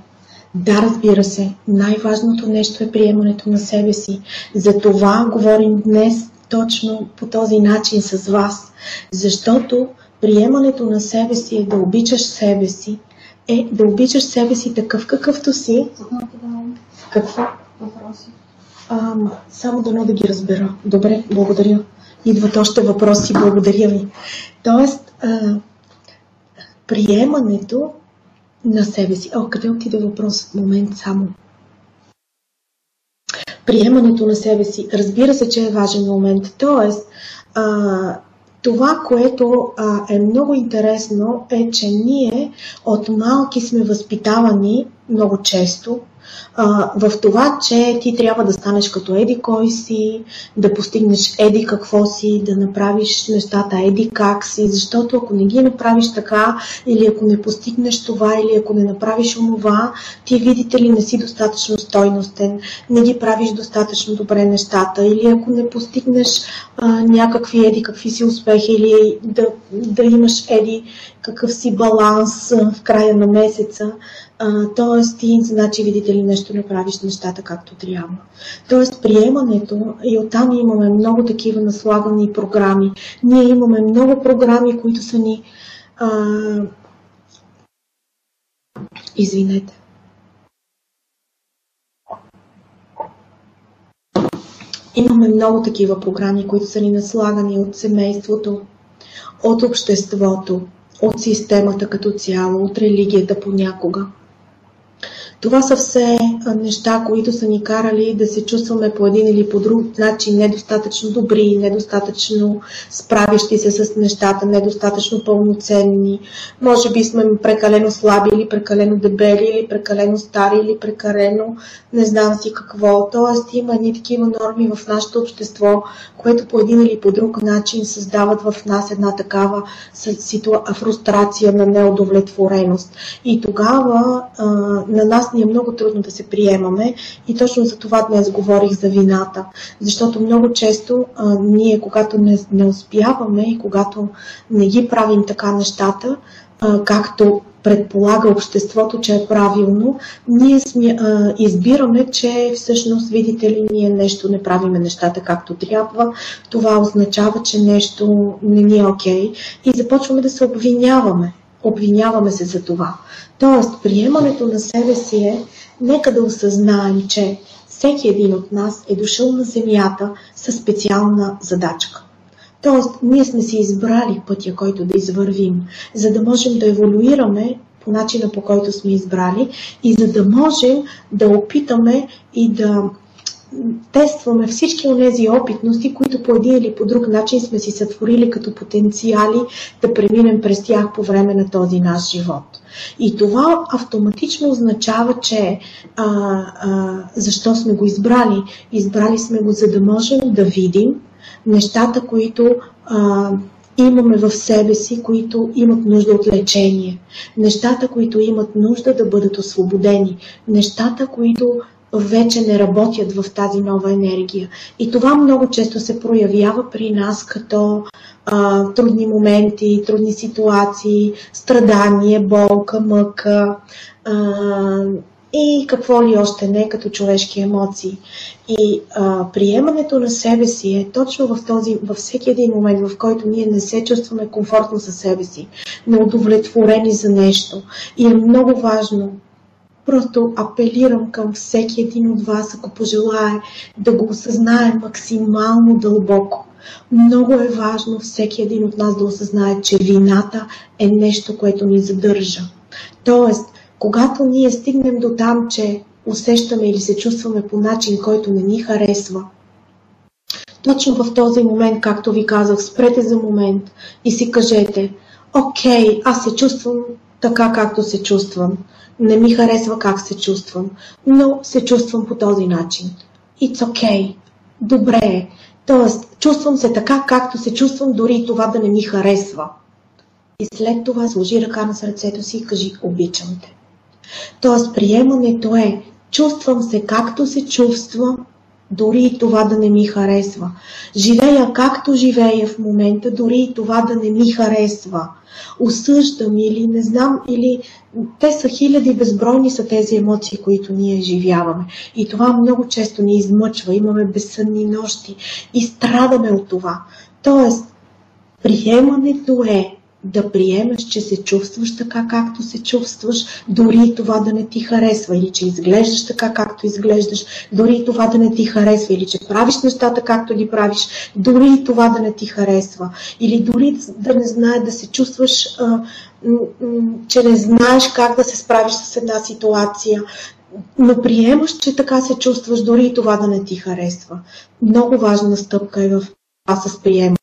Да, разбира се, най-важното нещо е приемането на себе си. За това говорим днес точно по този начин с вас. Защото приемането на себе си е да обичаш себе си, е да обичаш себе си такъв какъвто си. Какво? Въпроси. Само дано да ги разбера. Добре, благодаря. Идват още въпроси, благодаря ви. Тоест, приемането на себе си. Къде отиде въпрос? Момент само. Приемането на себе си. Разбира се, че е важен момент. Тоест, това, което е много интересно, е, че ние от малки сме възпитавани много често в това, че ти трябва да станеш като еди кой си, да постигнеш еди какво си, да направиш нещата еди как си, защото ако не ги направиш така, или ако не постигнеш това, или ако не направиш онова, ти, видите ли, не си достатъчно стойностен, не ги правиш достатъчно добре нещата, или ако не постигнеш някакви еди какви си успехи, или да имаш еди какъв си баланс в края на месеца, т.е. ти, значи, видите ли, нещо не правиш нещата както трябва. Т.е. приемането, и оттам имаме много такива наслагани програми. Ние имаме много програми, които са ни... Извинете. Имаме много такива програми, които са ни наслагани от семейството, от обществото, от системата като цяло, от религията понякога. Това са все неща, които са ни карали да се чувстваме по един или по друг начин недостатъчно добри, недостатъчно справящи се с нещата, недостатъчно пълноценни. Може би сме прекалено слаби, или прекалено дебели, или прекалено стари, или прекалено не знам си какво. Тоест има едни такива норми в нашето общество, което по един или по друг начин създават в нас една такава фрустрация на неудовлетвореност. И тогава на нас ни е много трудно да се приемаме и точно за това днес говорих за вината. Защото много често ние, когато не успяваме и когато не ги правим така нещата, както предполага обществото, че е правилно, ние избираме, че всъщност, видите ли, ние нещо не правиме нещата както трябва. Това означава, че нещо не ни е окей и започваме да се обвиняваме. Обвиняваме се за това. Тоест, приемането на себе си е нека да осъзнаем, че всеки един от нас е дошъл на Земята със специална задачка. Тоест, ние сме си избрали пътя, който да извървим, за да можем да еволюираме по начина, по който сме избрали и за да можем да опитаме и да тестваме всички онези опитности, които по един или по друг начин сме си сътворили като потенциали да преминем през тях по време на този наш живот. И това автоматично означава, че защо сме го избрали? Избрали сме го, за да можем да видим нещата, които имаме в себе си, които имат нужда от лечение. Нещата, които имат нужда да бъдат освободени. Нещата, които вече не работят в тази нова енергия. И това много често се проявява при нас като трудни моменти, трудни ситуации, страдание, болка, мъка и какво ли още не, като човешки емоции. И приемането на себе си е точно във всеки един момент, в който ние не се чувстваме комфортно със себе си, неудовлетворени за нещо. И е много важно. Просто апелирам към всеки един от вас, ако пожелае, да го осъзнае максимално дълбоко. Много е важно всеки един от нас да осъзнае, че вината е нещо, което ни задържа. Тоест, когато ние стигнем до там, че усещаме или се чувстваме по начин, който не ни харесва, точно в този момент, както ви казах, спрете за момент и си кажете: окей, аз се чувствам така, както се чувствам. Не ми харесва как се чувствам, но се чувствам по този начин. It's okay. Добре е. Тоест, чувствам се така, както се чувствам, дори и това да не ми харесва. И след това сложи ръка на сърцето си и кажи: обичам те. Тоест, приемането е: чувствам се както се чувствам, дори и това да не ми харесва. Живея както живея в момента, дори и това да не ми харесва. Осъждам или не знам, или те са хиляди, безбройни са тези емоции, които ние изживяваме. И това много често ни измъчва, имаме безсънни нощи и страдаме от това. Тоест, приемането е да приемеш, че се чувстваш така, както се чувстваш, дори и това да не ти харесва, или че изглеждаш така, както изглеждаш, дори и това да не ти харесва, или че правиш нещата, както ги правиш, дори и това да не ти харесва, или дори да не знаеш, да се чувстваш, че не знаеш как да се справиш с една ситуация, но приемаш, че така се чувстваш, дори и това да не ти харесва. Много важна стъпка е в това с приемането.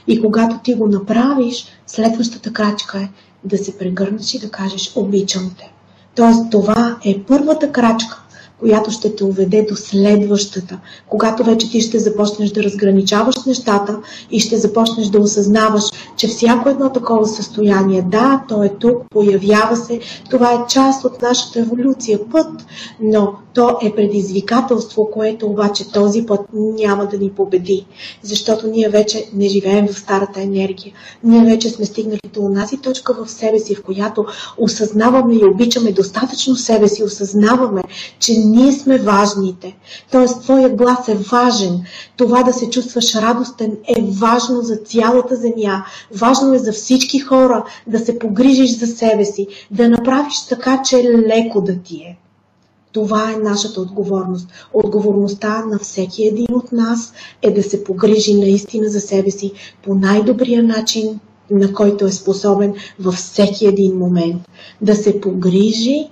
И когато ти го направиш, следващата крачка е да се прегърнеш и да кажеш: обичам те. Тоест, това е първата крачка, която ще те уведе до следващата, когато вече ти ще започнеш да разграничаваш нещата и ще започнеш да осъзнаваш, че всяко едно такова състояние, да, то е тук, появява се, това е част от нашата еволюция, път, но то е предизвикателство, което обаче този път няма да ни победи, защото ние вече не живеем в старата енергия. Ние вече сме стигнали до онази точка в себе си, в която осъзнаваме и обичаме достатъчно себе си, осъзнаваме, че ние сме важните. Тоест, твоя глас е важен. Това да се чувстваш радостен е важно за цялата земя. Важно е за всички хора да се погрижиш за себе си, да направиш така, че леко да ти е. Това е нашата отговорност. Отговорността на всеки един от нас е да се погрижи наистина за себе си по най-добрия начин, на който е способен във всеки един момент. Да се погрижи,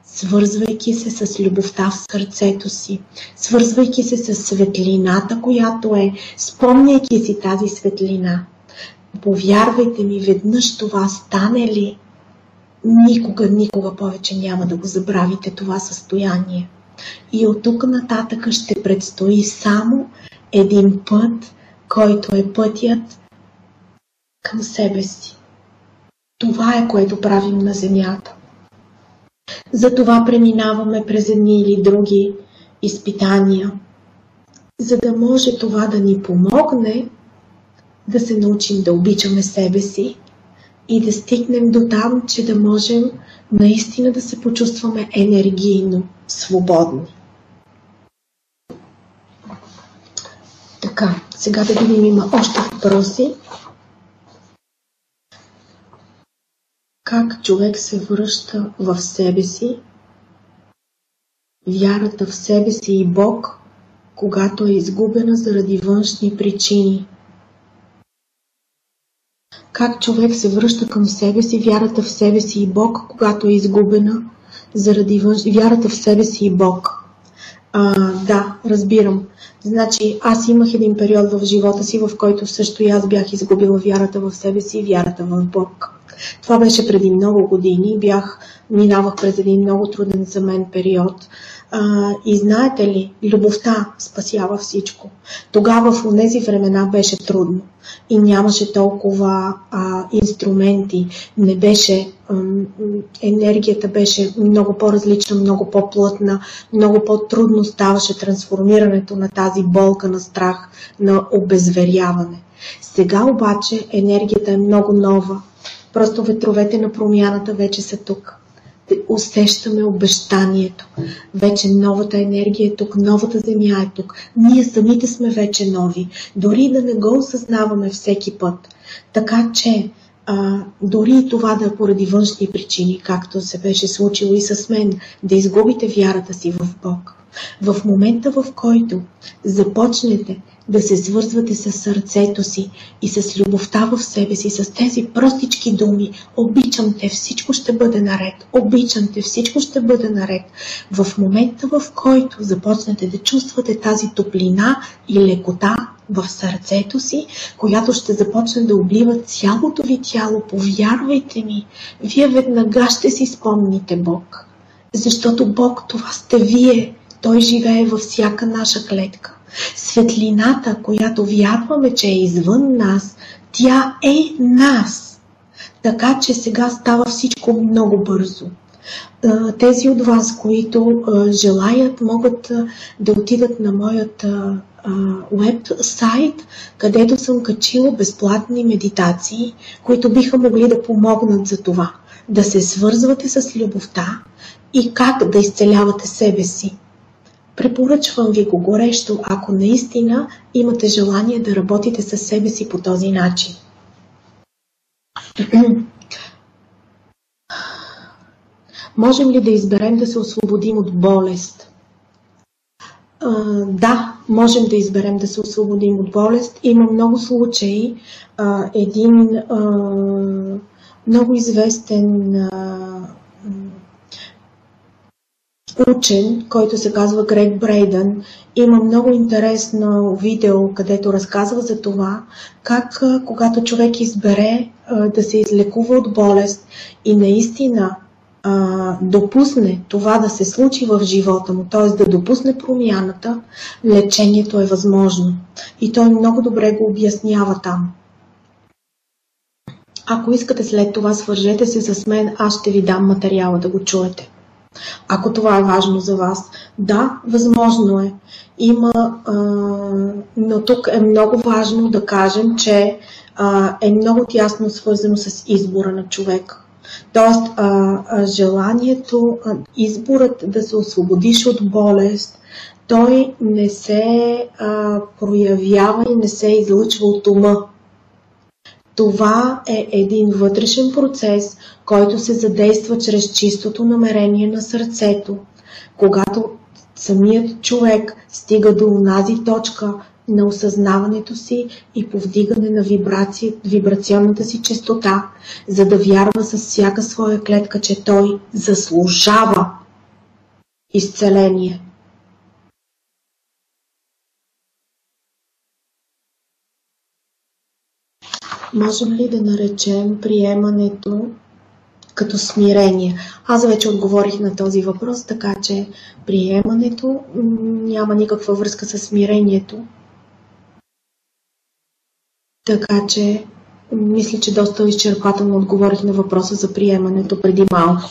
свързвайки се с любовта в сърцето си, свързвайки се с светлината, която е, спомняйки си тази светлина. Повярвайте ми, веднъж това стане ли, никога повече няма да го забравите това състояние. И от тук нататък ще предстои само един път, който е пътят към себе си. Това е, което правим на земята. Затова преминаваме през едни или други изпитания, за да може това да ни помогне да се научим да обичаме себе си и да стигнем до там, че да можем наистина да се почувстваме енергийно свободни. Така, сега да видим, има още въпроси. Как човек се връща в себе си вярата в себе си и Бог, когато е изгубена заради външни причини. Как човек се връща към себе си, вярата в себе си и Бог, когато е изгубена заради вярата в себе си и Бог. Да, разбирам. Значи, аз имах един период в живота си, в който също и аз бях изгубила вярата в себе си и вярата в Бог. Това беше преди много години. Минавах през един много труден за мен период. И знаете ли, любовта спасява всичко. Тогава в тези времена беше трудно и нямаше толкова инструменти, не беше, енергията беше много по-различна, много по-плътна, много по-трудно ставаше трансформирането на тази болка на страх, на обезверяване. Сега обаче енергията е много нова, просто ветровете на промяната вече са тук. Усещаме обещанието. Вече новата енергия е тук, новата земя е тук. Ние самите сме вече нови. Дори да не го осъзнаваме всеки път. Така че, дори и това да е поради външни причини, както се беше случило и с мен, да изгубите вярата си в Бог. В момента, в който започнете да се свързвате с сърцето си и с любовта в себе си, с тези простички думи: обичам те, всичко ще бъде наред, обичам те, всичко ще бъде наред. В момента, в който започнете да чувствате тази топлина и лекота в сърцето си, която ще започне да облива цялото ви тяло, повярвайте ми, вие веднага ще си спомните Бог. Защото Бог, това сте вие. Той живее във всяка наша клетка. Светлината, която вярваме, че е извън нас, тя е нас. Така че сега става всичко много бързо. Тези от вас, които желаят, могат да отидат на моят веб-сайт, където съм качила безплатни медитации, които биха могли да помогнат за това. Да се свързвате с любовта и как да изцелявате себе си. Препоръчвам ви го горещо, ако наистина имате желание да работите със себе си по този начин. Можем ли да изберем да се освободим от болест? Да, можем да изберем да се освободим от болест. Има много случаи. Един много известен учен, който се казва Грег Брейдън, има много интересно видео, където разказва за това, как когато човек избере да се излекува от болест и наистина допусне това да се случи в живота му, т.е. да допусне промяната, лечението е възможно. И той много добре го обяснява там. Ако искате след това, свържете се с мен, аз ще ви дам материала да го чуете. Ако това е важно за вас. Да, възможно е. Но тук е много важно да кажем, че е много тясно свързано с избора на човека. Тоест, желанието, изборът да се освободиш от болест, той не се проявява и не се излъчва от ума. Това е един вътрешен процес, който се задейства чрез чистото намерение на сърцето. Когато самият човек стига до онази точка на осъзнаването си и повдигане на вибрационната си честота, за да вярва с всяка своя клетка, че той заслужава изцеление. Можем ли да наречем приемането като смирение? Аз вече отговорих на този въпрос, така че приемането няма никаква връзка с смирението. Така че мисля, че доста изчерпателно отговорих на въпроса за приемането преди малко.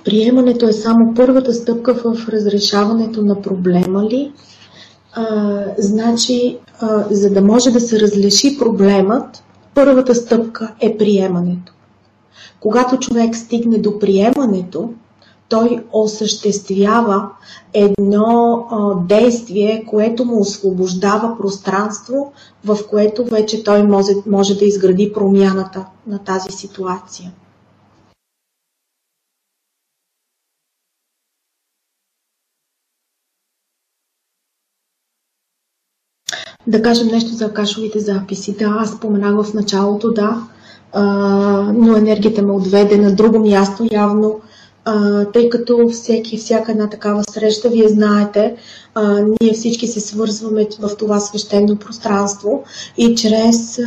Приемането е само първата стъпка в разрешаването на проблема ли? Значи, за да може да се разреши проблемът, първата стъпка е приемането. Когато човек стигне до приемането, той осъществява едно действие, което му освобождава пространство, в което вече той може да изгради промяната на тази ситуация. Да кажем нещо за акашовите записи. Да, аз споменах в началото, да, но енергията ме отведе на друго място, явно, тъй като всяка една такава среща, вие знаете, ние всички се свързваме в това свещено пространство и чрез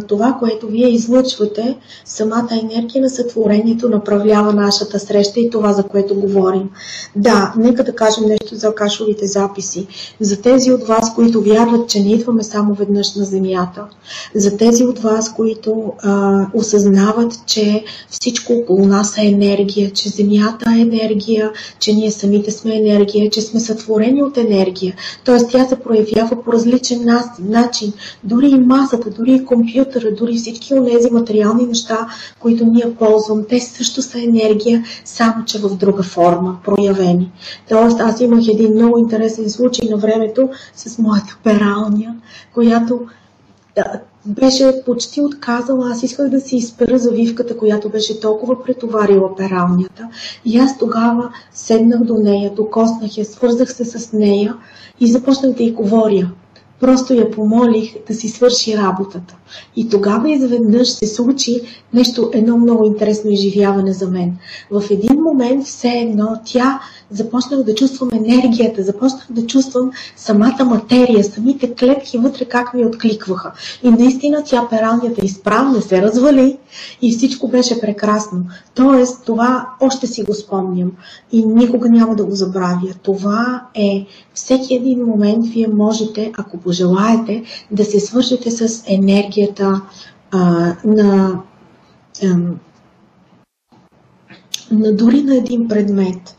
това, което вие излъчвате, самата енергия на сътворението направлява нашата среща и това, за което говорим. Да, нека да кажем нещо за акашовите записи. За тези от вас, които вярват, че не идваме само веднъж на Земята, за тези от вас, които осъзнават, че всичко около нас е енергия, че Земята е енергия, че ние самите сме енергия, че сме сътворени от енергия. Т.е. тя се проявява по различен начин. Дори и масата, дори и компютъра, дори всички от тези материални неща, които ние ползвам, те също са енергия, само че в друга форма, проявени. Т.е. аз имах един много интересен случай на времето с моята пералня, която беше почти отказала. Аз исках да си изпера завивката, която беше толкова претоварила пералнята. И аз тогава седнах до нея, докоснах я, свързах се с нея и започнах да й говоря. Просто я помолих да си свърши работата. И тогава изведнъж се случи едно много интересно изживяване за мен. В един момент все едно започнах да чувствам енергията, започнах да чувствам самата материя, самите клетки вътре как ми откликваха. И наистина пералнята изправна се развали и всичко беше прекрасно. Тоест, това още си го спомням и никога няма да го забравя. Това е всеки един момент вие можете, ако пожелаете, да се свържете с енергията дори на един предмет.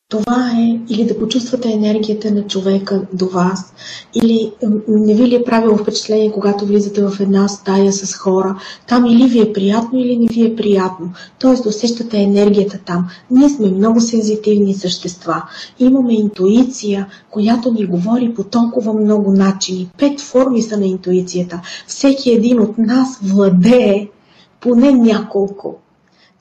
Това е или да почувствате енергията на човека до вас, или не ви ли е правило впечатление, когато влизате в една стая с хора, там или ви е приятно, или не ви е приятно. Тоест усещате енергията там. Ние сме много сензитивни същества. Имаме интуиция, която ни говори по толкова много начини. 5 форми са на интуицията. Всеки един от нас владее поне няколко.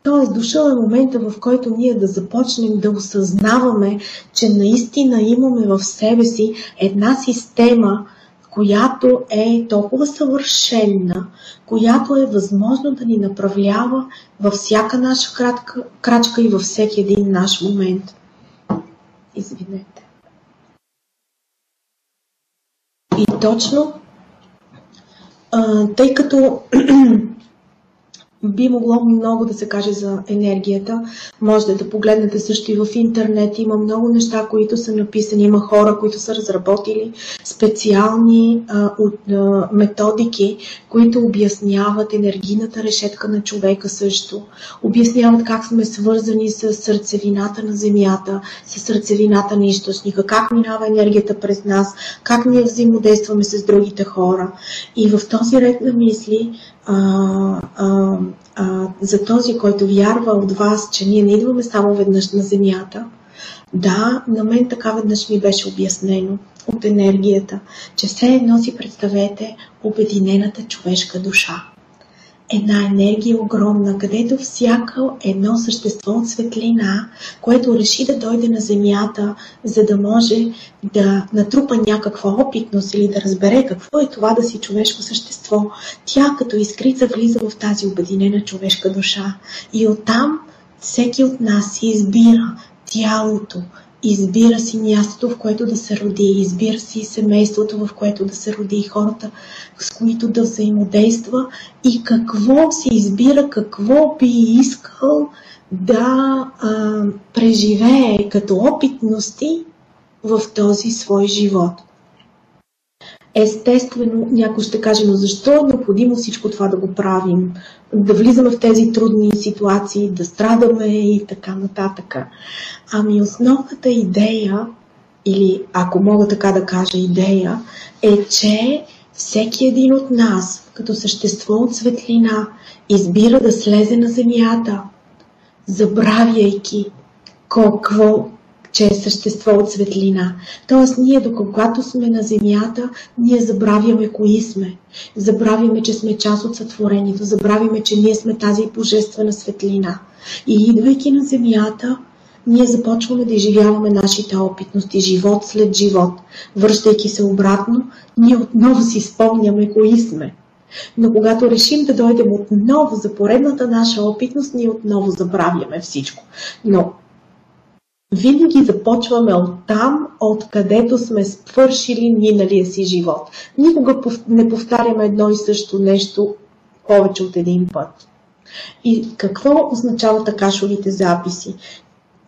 Тоест, дошъл е момента, в който ние да започнем да осъзнаваме, че наистина имаме в себе си една система, която е толкова съвършена, която е възможно да ни направлява във всяка наша крачка и във всеки един наш момент. Извинете. И точно, тъй като би могло много да се каже за енергията. Можете да погледнете също и в интернет. Има много неща, които са написани. Има хора, които са разработили специални методики, които обясняват енергийната решетка на човека също. Обясняват как сме свързани с сърцевината на Земята, с сърцевината на източника, как минава енергията през нас, как ние взаимодействаме с другите хора. И в този ред на мисли, за този, който вярва от вас, че ние не идваме само веднъж на Земята, да, на мен така веднъж ми беше обяснено от енергията, че все едно си представете обединената човешка душа. Една енергия огромна, където всяко едно същество от светлина, което реши да дойде на Земята, за да може да натрупа някаква опитност или да разбере какво е това да си човешко същество, тя като искрица влиза в тази обединена човешка душа. И оттам всеки от нас си избира тялото, избира си мястото, в което да се роди, избира си семейството, в което да се роди, хората, с които да взаимодейства и какво си избира, какво би искал да преживее като опитности в този свой живот. Естествено, някой ще каже, но защо е необходимо всичко това да го правим? Да влизаме в тези трудни ситуации, да страдаме и така нататък. Ами основната идея, или ако мога така да кажа идея, е, че всеки един от нас, като същество от светлина, избира да слезе на Земята, забравяйки че е същество от светлина. Тоест, ние докато сме на Земята, ние забравяме кои сме. Забравяме, че сме част от сътворението. Забравяме, че ние сме тази божествена светлина. И идвайки на Земята, ние започваме да изживяваме нашите опитности, живот след живот. Връщайки се обратно, ние отново си спомняме кои сме. Но когато решим да дойдем отново за поредната наша опитност, ние отново забравяме всичко. Но винаги започваме оттам, откъдето сме свършили миналия си живот. Никога не повтаряме едно и също нещо повече от един път. И какво означават акашовите записи?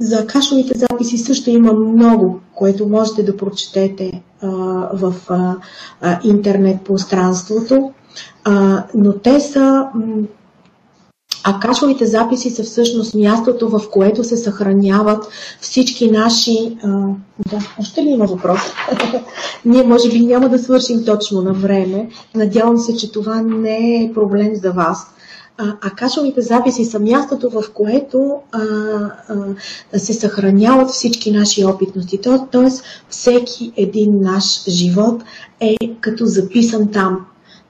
За акашовите записи също има много, което можете да прочетете в интернет пространството, но те са... Акашовите записи са всъщност мястото, в което се съхраняват всички наши... още ли има въпрос? Ние може би няма да свършим точно на време. Надявам се, че това не е проблем за вас. Акашовите записи са мястото, в което се съхраняват всички наши опитности. Тоест, всеки един наш живот е като записан там.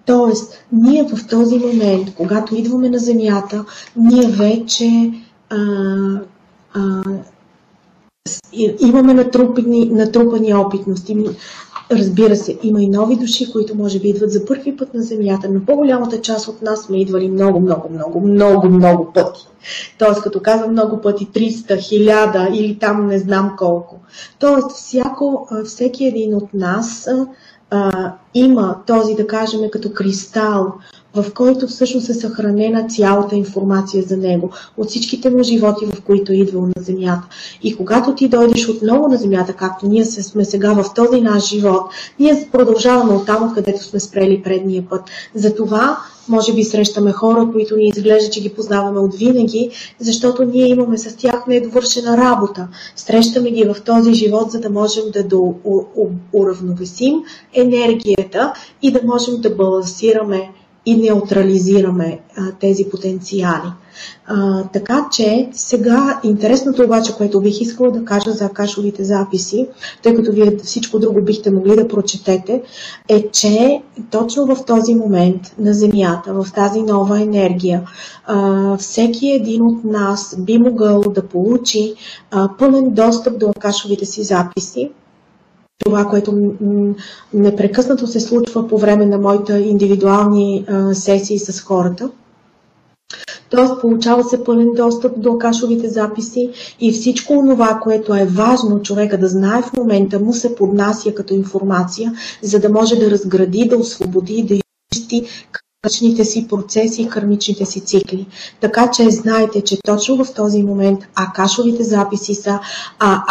Тоест, ние в този момент, когато идваме на Земята, ние вече имаме натрупани опитности. Разбира се, има и нови души, които може би идват за първи път на Земята, но по-голямата част от нас сме идвали много пъти. Тоест, като казвам много пъти, 300, 1000 или там не знам колко. Тоест, всеки един от нас има този, да кажем, като кристал, в който всъщност е съхранена цялата информация за него, от всичките му животи, в които е идвал на Земята. И когато ти дойдеш отново на Земята, както ние сме сега в този наш живот, ние продължаваме оттам, откъдето сме спрели предния път. Затова, може би, срещаме хора, които ни изглежда, че ги познаваме от винаги, защото ние имаме с тях недовършена работа. Срещаме ги в този живот, за да можем да уравновесим енергията и да можем да балансираме и неутрализираме тези потенциали. Така че сега интересното обаче, което бих искала да кажа за акашовите записи, тъй като вие всичко друго бихте могли да прочетете, е, че точно в този момент на Земята, в тази нова енергия, всеки един от нас би могъл да получи пълен достъп до акашовите си записи. Това, което непрекъснато се случва по време на моите индивидуални сесии с хората. Тоест, получава се пълен достъп до акашовите записи и всичко това, което е важно човека да знае в момента, му се поднася като информация, за да може да разгради, да освободи, да изчисти кармичните си процеси и кармичните си цикли. Така че знаете, че точно в този момент акашовите записи са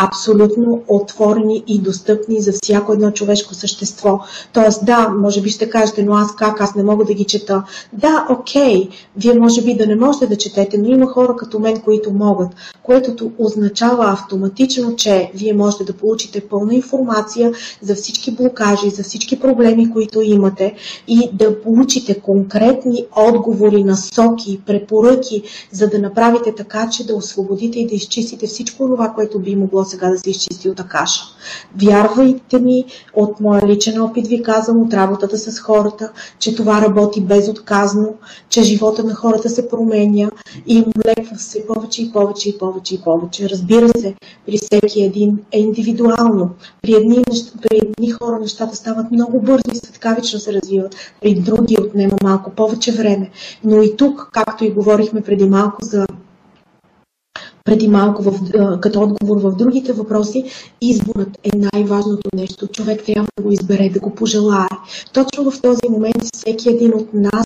абсолютно отворени и достъпни за всяко едно човешко същество. Тоест, да, може би ще кажете, но аз не мога да ги чета. Да, окей, вие може би да не можете да четете, но има хора като мен, които могат, което означава автоматично, че вие можете да получите пълна информация за всички блокажи, за всички проблеми, които имате и да получите конкретни отговори, насоки, препоръки, за да направите така, че да освободите и да изчистите всичко това, което би могло сега да се изчисти от акаша. Вярвайте ми, от моя личен опит ви казвам, от работата с хората, че това работи безотказно, че живота на хората се променя и им леква все повече и повече и повече и повече. Разбира се, при всеки един е индивидуално. При едни хора нещата стават много бързо и светкавично се развиват, при други отнема малко повече време. Но и тук, както и говорихме преди малко като отговор в другите въпроси, изборът е най-важното нещо. Човек трябва да го избере, да го пожелае. Точно в този момент всеки един от нас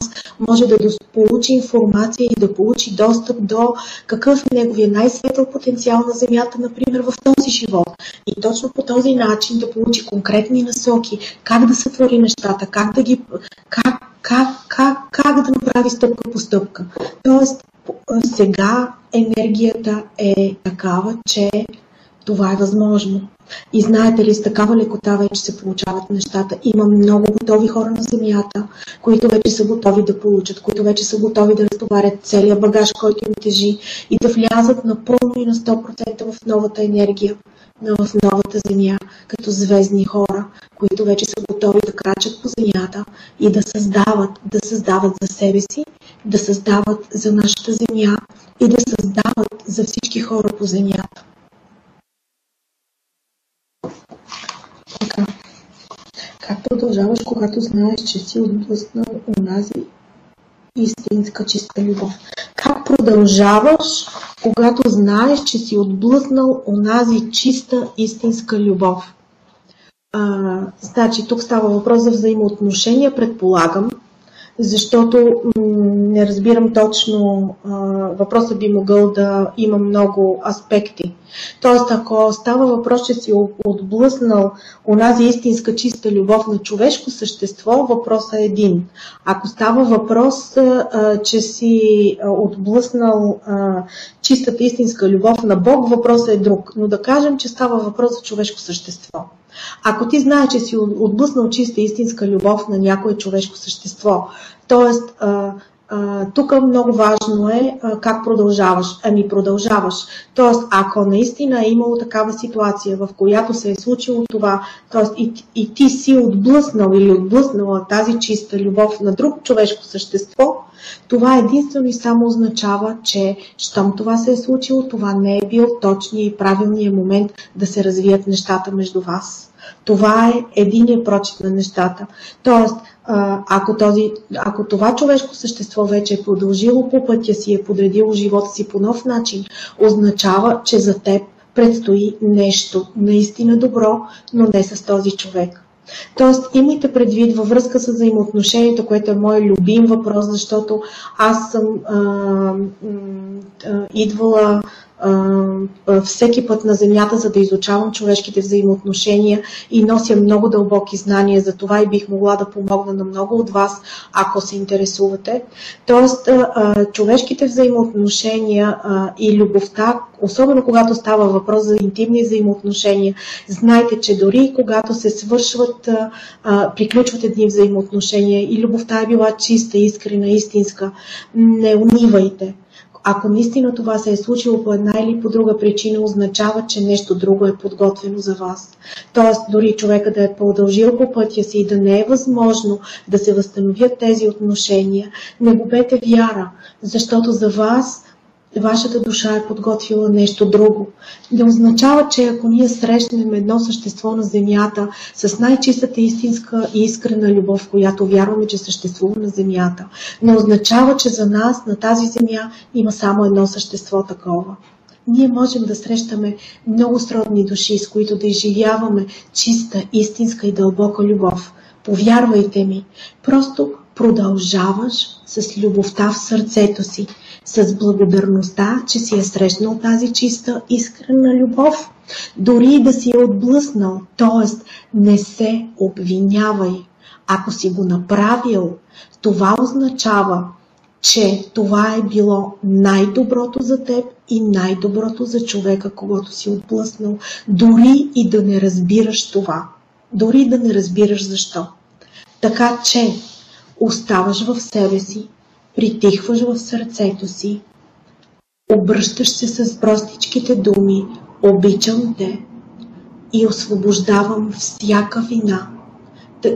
може да получи информация и да получи достъп до какъв е неговия най-светъл потенциал на Земята, например, в този живот. И точно по този начин да получи конкретни насоки, как да сътвори нещата, как да направи стъпка по стъпка. Тоест, сега енергията е такава, че това е възможно. И знаете ли, с такава лекота вече се получават нещата. Има много готови хора на Земята, които вече са готови да получат, които вече са готови да разтоварят целия багаж, който им тежи и да влязат напълно и на 100% в новата енергия, в новата Земя, като звездни хора, които вече са готови да крачат по Земята и да създават за себе си, да създават за нашата Земя и да създават за всички хора по Земята. Така. Как продължаваш, когато знаеш, че си отблъснал онази истинска чиста любов? Как продължаваш, когато знаеш, че си отблъснал онази чиста истинска любов? Значи, тук става въпрос за взаимоотношения, предполагам, защото не разбирам точно, въпросът би могъл да има много аспекти. Тоест, ако става въпрос, че си отблъснал онази истинска чиста любов на човешко същество, въпросът е един. Ако става въпрос, че си отблъснал чистата истинска любов на Бог, въпросът е друг. Но да кажем, че става въпрос за човешко същество. Ако ти знаеш, че си отблъснал чиста истинска любов на някое човешко същество, т.е. тук много важно е как продължаваш. Продължаваш. Т.е. ако наистина е имало такава ситуация, в която се е случило това, т.е. и ти си отблъснал или отблъснала тази чиста любов на друг човешко същество, това единствено и само означава, че щом това се е случило, това не е бил точният и правилният момент да се развият нещата между вас. Това е единият прочит на нещата. Тоест, ако това човешко същество вече е продължило по пътя си, е подредило живота си по нов начин, означава, че за теб предстои нещо наистина добро, но не с този човек. Тоест, имайте предвид във връзка с взаимоотношението, което е мой любим въпрос, защото аз съм идвала всеки път на Земята, за да изучавам човешките взаимоотношения и нося много дълбоки знания за това и бих могла да помогна на много от вас, ако се интересувате. Тоест, човешките взаимоотношения и любовта, особено когато става въпрос за интимни взаимоотношения, знайте, че дори когато се свършват, приключват едни взаимоотношения и любовта е била чиста, искрена, истинска, не унивайте. Ако наистина това се е случило по една или по друга причина, означава, че нещо друго е подготвено за вас. Тоест, дори човека да е продължил по пътя си и да не е възможно да се възстановят тези отношения, не губете вяра, защото за вас вашата душа е подготвила нещо друго. Не означава, че ако ние срещнем едно същество на Земята с най-чистата истинска и искрена любов, която вярваме, че съществува на Земята, не означава, че за нас на тази Земя има само едно същество такова. Ние можем да срещаме много сродни души, с които да изживяваме чиста, истинска и дълбока любов. Повярвайте ми, просто продължаваш с любовта в сърцето си, с благодарността, че си е срещнал тази чиста, искрена любов, дори да си е отблъснал, т.е. не се обвинявай. Ако си го направил, това означава, че това е било най-доброто за теб и най-доброто за човека, когато си отблъснал, дори и да не разбираш това, дори да не разбираш защо. Така че оставаш в себе си, притихваш в сърцето си, обръщаш се с простичките думи, обичам те и освобождавам всяка вина.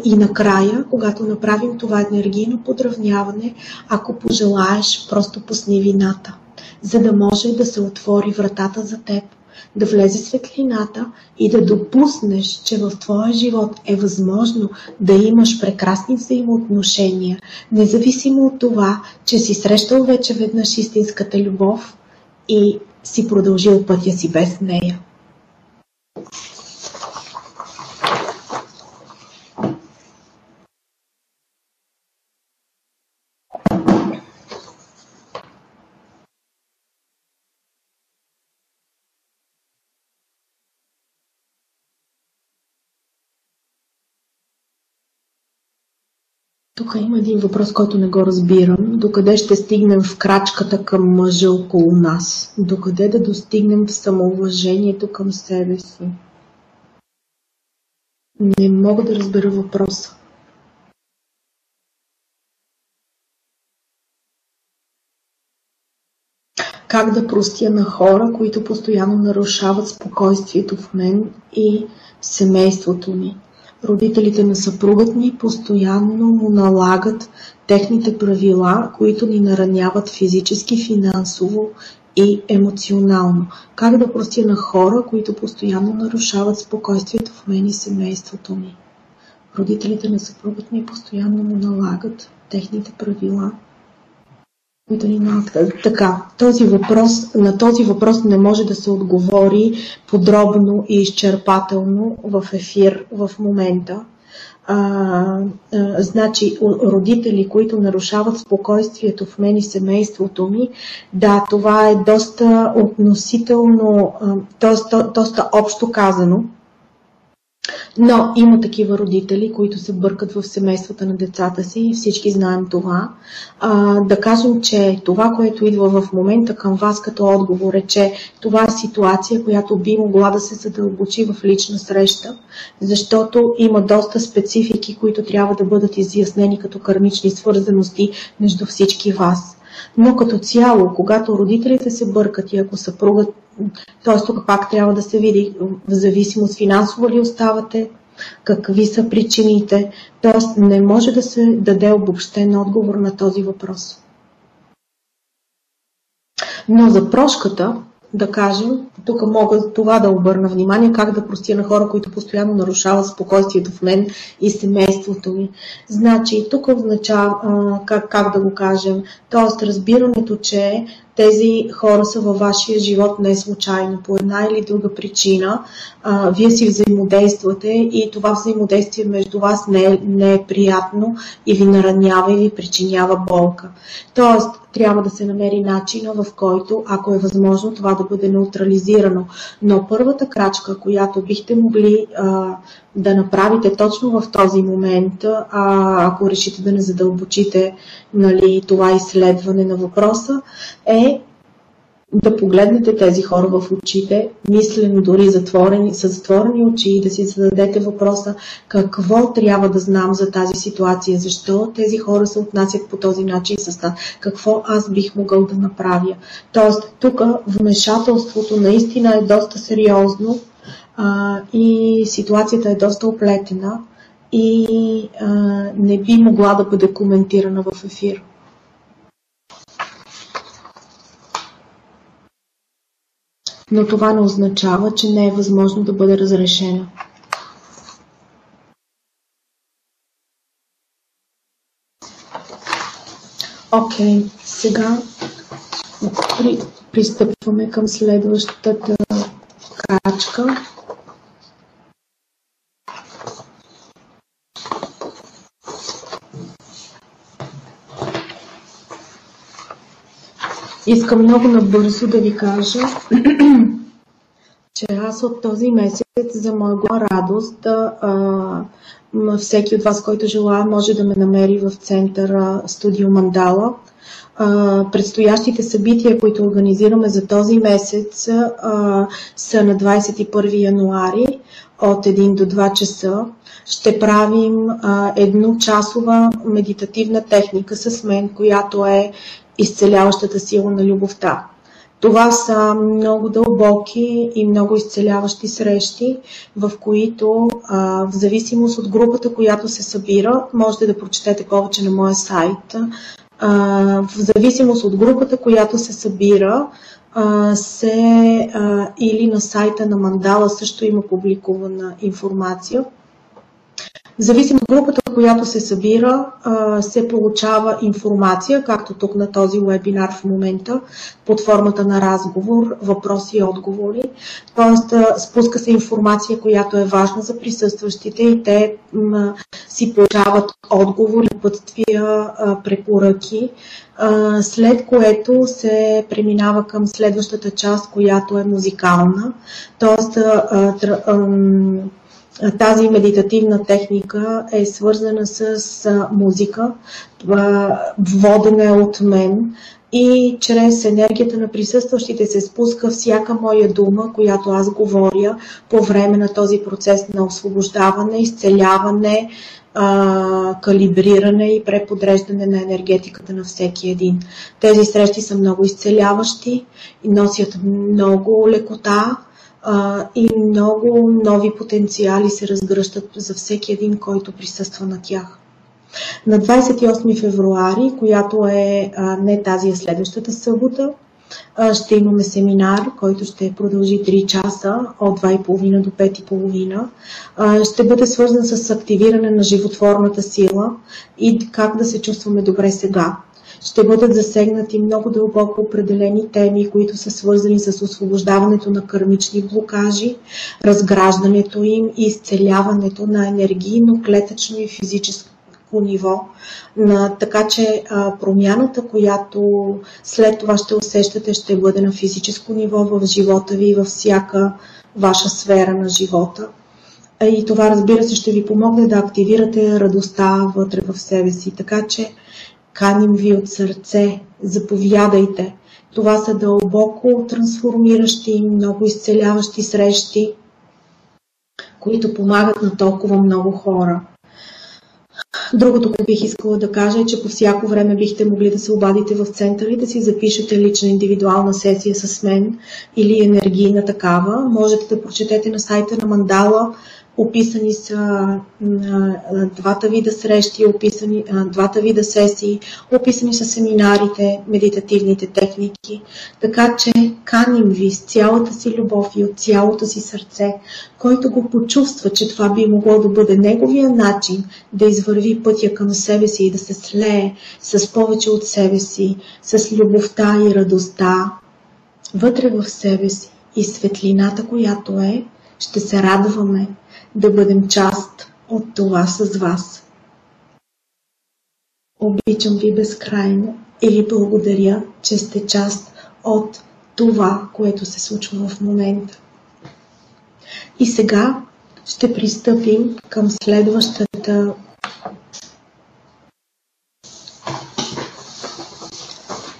И накрая, когато направим това енергийно подравняване, ако пожелаеш, просто пусни вината, за да може да се отвори вратата за теб, да влезе светлината и да допуснеш, че в твоя живот е възможно да имаш прекрасни взаимоотношения, независимо от това, че си срещал вече веднъж истинската любов и си продължил пътя си без нея. Тук има един въпрос, който не го разбирам. Докъде ще стигнем в крачката към мъжа около нас? Докъде да достигнем в самоуважението към себе си? Не мога да разбера въпроса. Как да простя на хора, които постоянно нарушават спокойствието в мен и семейството ми? Родителите на съпругът ми постоянно му налагат техните правила, които ни нараняват физически, финансово и емоционално. Как да простя на хора, които постоянно нарушават спокойствието в мен и семейството ми? Родителите на съпругът ми постоянно му налагат техните правила, които ни налагат. Така, на този въпрос не може да се отговори подробно и изчерпателно в ефир в момента. Значи, родители, които нарушават спокойствието в мен и семейството ми, да, това е доста относително, доста общо казано, но има такива родители, които се бъркат в семействата на децата си и всички знаем това. Да кажем, че това, което идва в момента към вас като отговор е, че това е ситуация, която би могла да се задълбочи в лична среща, защото има доста специфики, които трябва да бъдат изяснени като кармични свързаности между всички вас. Но като цяло, когато родителите се бъркат и ако съпругът, т.е. тук пак трябва да се види в зависимост финансово ли оставате, какви са причините, т.е. не може да се даде обобщен отговор на този въпрос. Но за прошката, да кажем, тук мога това да обърна внимание, как да простя на хора, които постоянно нарушават спокойствието в мен и семейството ми. Значи, тук означава, как да го кажем, т.е. разбирането, че тези хора са във вашия живот не случайно, по една или друга причина. Вие си взаимодействате и това взаимодействие между вас не е приятно и ви наранява и ви причинява болка. Тоест, трябва да се намери начина, в който, ако е възможно, това да бъде неутрализирано. Но първата крачка, която бихте могли да направите точно в този момент, ако решите да не задълбочите това изследване на въпроса, е да погледнете тези хора в очите, мислено дори с затворени очи и да си зададете въпроса какво трябва да знам за тази ситуация, защо тези хора се отнасят по този начин с нас, какво аз бих могъл да направя. Тоест, тук вмешателството наистина е доста сериозно и ситуацията е доста оплетена и не би могла да бъде коментирана в ефир. Но това не означава, че не е възможно да бъде разрешена. Окей, сега пристъпваме към следващата крачка. Искам много набързо да ви кажа, че аз от този месец, за моя радост, всеки от вас, който желая, може да ме намери в центъра Студио Мандала. Предстоящите събития, които организираме за този месец, са на 21 януари от 1 до 2 часа. Ще правим едночасова медитативна техника с мен, която е изцеляващата сила на любовта. Това са много дълбоки и много изцеляващи срещи, в които, в зависимост от групата, която се събира, можете да прочетете повече на моя сайт. В зависимост от групата, която се събира, или на сайта на Мандала също има публикувана информация. В зависимост от групата, която се събира, се получава информация, както тук на този вебинар в момента, под формата на разговор, въпроси и отговори. Тоест, спуска се информация, която е важна за присъстващите и те си получават отговори, пътствия, препоръки, след което се преминава към следващата част, която е музикална. Тоест, тази медитативна техника е свързана с музика, водена е от мен и чрез енергията на присъстващите се спуска всяка моя дума, която аз говоря по време на този процес на освобождаване, изцеляване, калибриране и преподреждане на енергетиката на всеки един. Тези срещи са много изцеляващи и носят много лекота, и много нови потенциали се разгръщат за всеки един, който присъства на тях. На 28 февруари, която е не тази, а следващата събота, Ще имаме семинар, който ще продължи 3 часа от 2:30 до 5:30. Ще бъде свързан с активиране на животворната сила и как да се чувстваме добре сега. Ще бъдат засегнати много дълбоко определени теми, които са свързани с освобождаването на кармични блокажи, разграждането им и изцеляването на енергийно, клетъчно и физическо ниво. Така че промяната, която след това ще усещате, ще бъде на физическо ниво в живота ви и във всяка ваша сфера на живота. И това, разбира се, ще ви помогне да активирате радостта вътре в себе си. Така че каним ви от сърце, заповядайте. Това са дълбоко трансформиращи, много изцеляващи срещи, които помагат на толкова много хора. Другото, което бих искала да кажа, е, че по всяко време бихте могли да се обадите в центъра и да си запишете лична индивидуална сесия с мен или енергийна такава. Можете да прочетете на сайта на Мандала. Описани са двата вида срещи, двата вида сесии, описани са семинарите, медитативните техники. Така че каним ви с цялата си любов и от цялото си сърце, който го почувства, че това би могло да бъде неговия начин да извърви пътя към себе си и да се слее с повече от себе си, с любовта и радостта вътре в себе си и светлината, която ще се радваме да бъдем част от това с вас. Обичам ви безкрайно и ви благодаря, че сте част от това, което се случва в момента. И сега ще пристъпим към следващата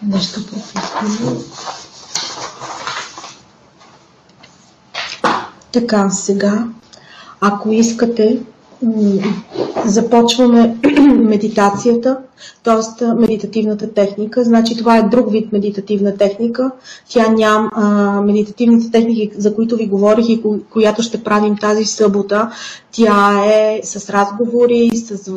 нещо пропускаме. Така, сега ако искате, започваме медитацията, т.е. медитативната техника. Значи това е друг вид медитативна техника. Тя няма медитативните техники, за които ви говорих и която ще правим тази събота. Тя е с разговори, с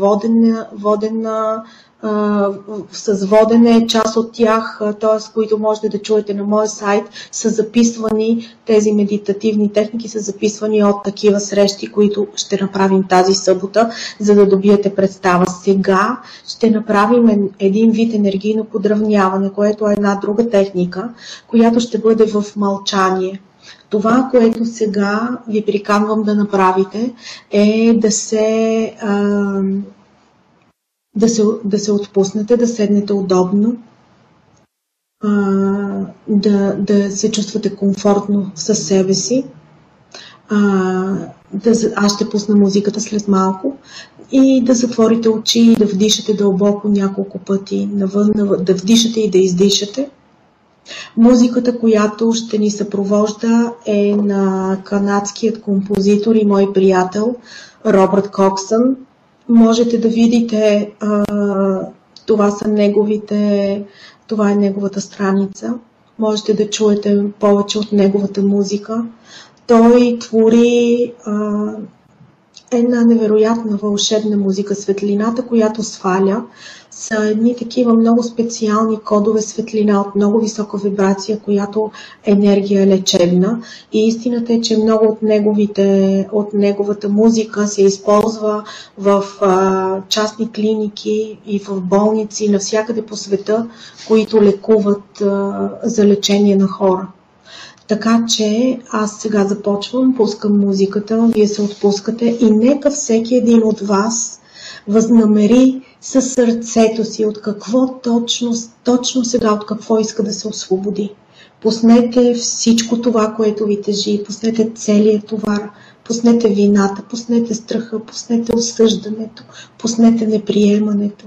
водене, част от тях, т.е. които можете да чуете на моя сайт, са записвани, тези медитативни техники са записвани от такива срещи, които ще направим тази събота, за да добиете представа. Сега ще направим един вид енергийно подравняване, което е една друга техника, която ще бъде в мълчание. Това, което сега ви приканвам да направите, е да се отпуснете, да седнете удобно, да се чувствате комфортно със себе си. Аз ще пусна музиката след малко и да затворите очи и да вдишате дълбоко няколко пъти, да вдишате и да издишате. Музиката, която ще ни съпровожда, е на канадският композитор и мой приятел Робърт Коксън. Можете да видите, това е неговата страница. Можете да чуете повече от неговата музика. Той твори една невероятна вълшебна музика. Светлината, която сваля, са едни такива много специални кодове светлина от много висока вибрация, която енергия е лечебна. И истината е, че много от неговата музика се използва в частни клиники и в болници навсякъде по света, които лекуват за лечение на хора. Така че аз сега започвам, пускам музиката, вие се отпускате и нека всеки един от вас възнамери със сърцето си от какво точно сега от какво иска да се освободи. Пуснете всичко това, което ви тежи, пуснете целият товар, пуснете вината, пуснете страха, пуснете осъждането, пуснете неприемането.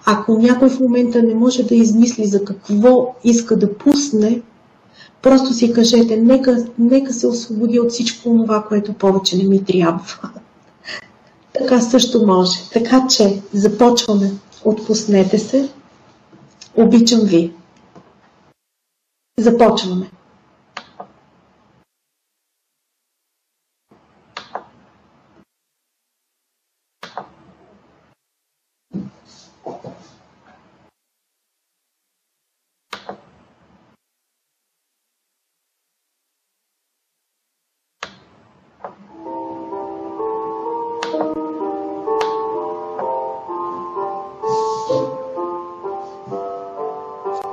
Ако някой в момента не може да измисли за какво иска да пусне, просто си кажете, нека се освободи от всичко това, което повече не ми трябва. Така също може. Така че започваме. Отпуснете се. Обичам ви. Започваме.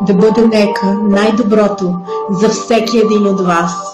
да бъде нека най-доброто за всеки един от вас.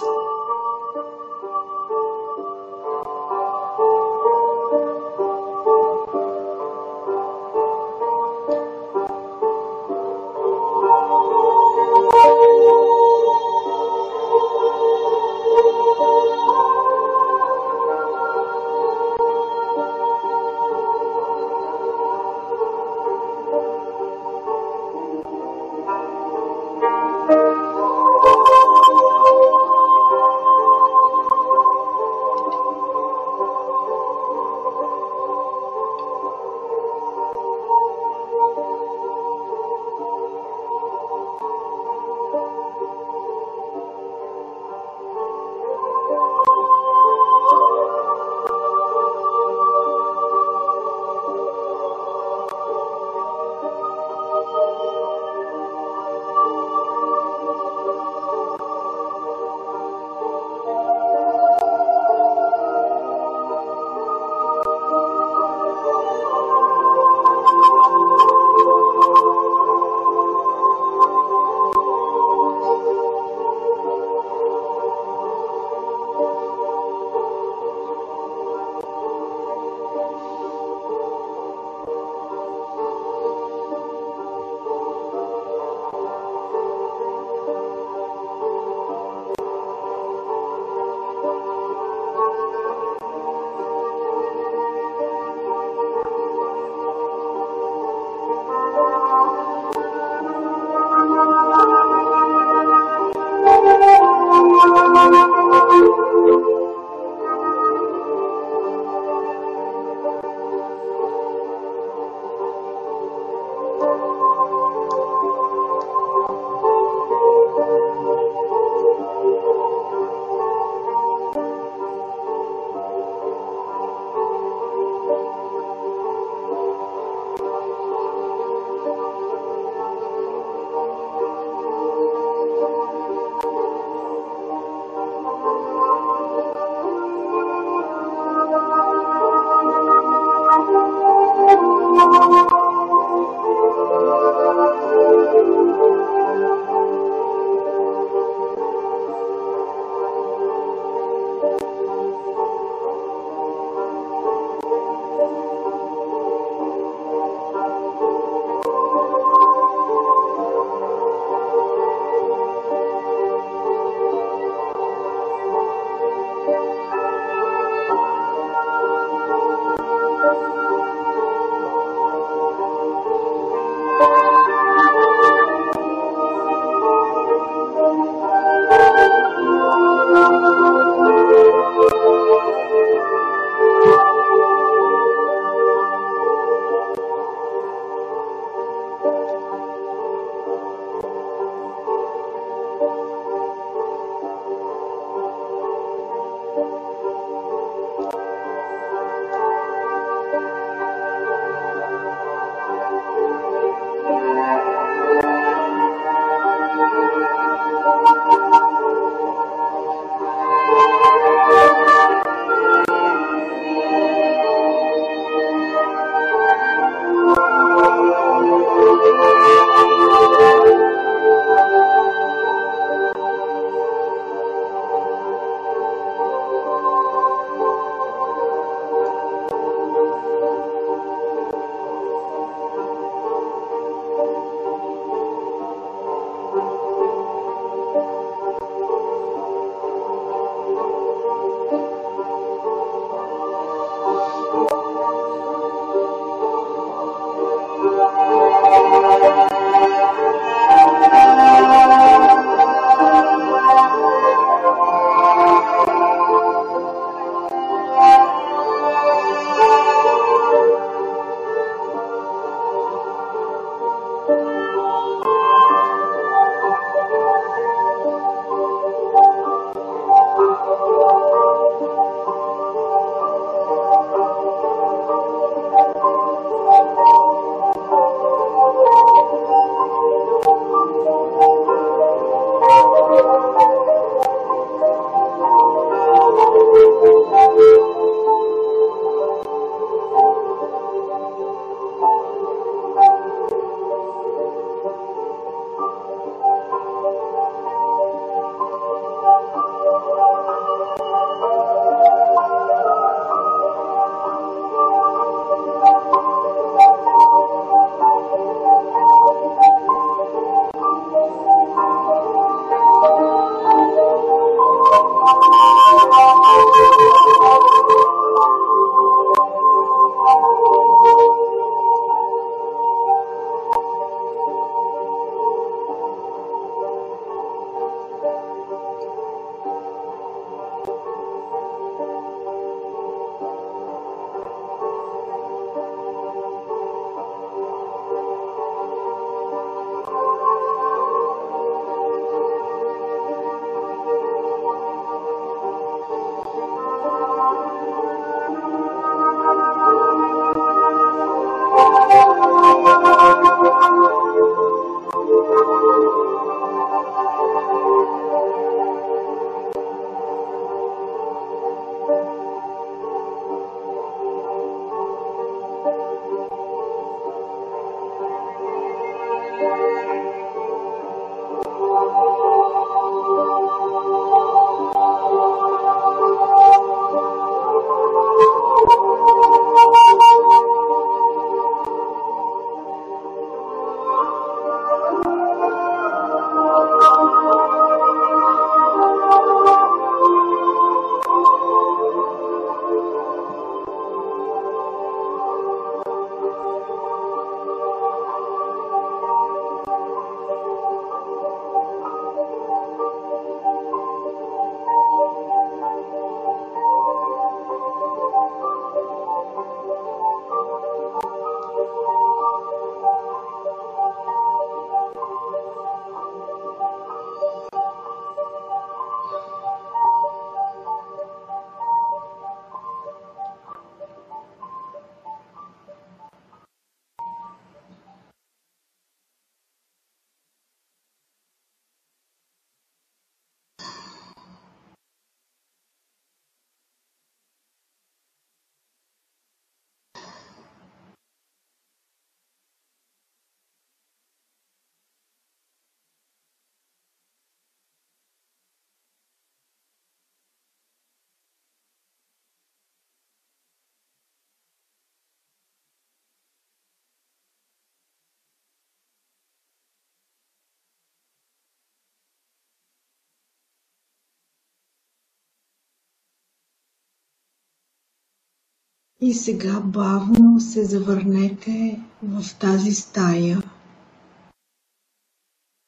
И сега бавно се завърнете в тази стая.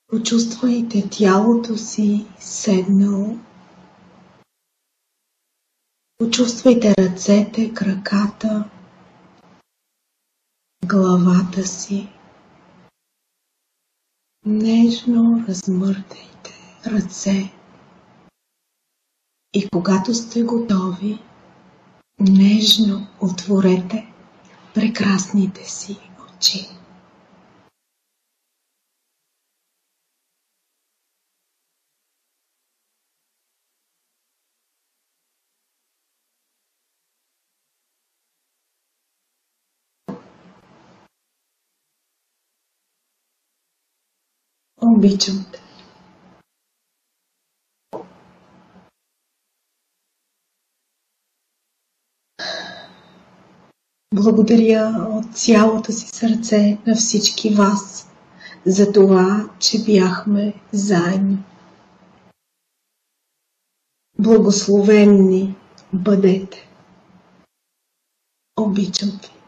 Почувствайте тялото си седнало. Почувствайте ръцете, краката, главата си. Нежно размърдайте ръце. И когато сте готови, нежно отворете прекрасните си очи. Обичам те. Благодаря от цялото си сърце на всички вас за това, че бяхме заедно. Благословенни бъдете. Обичам ви.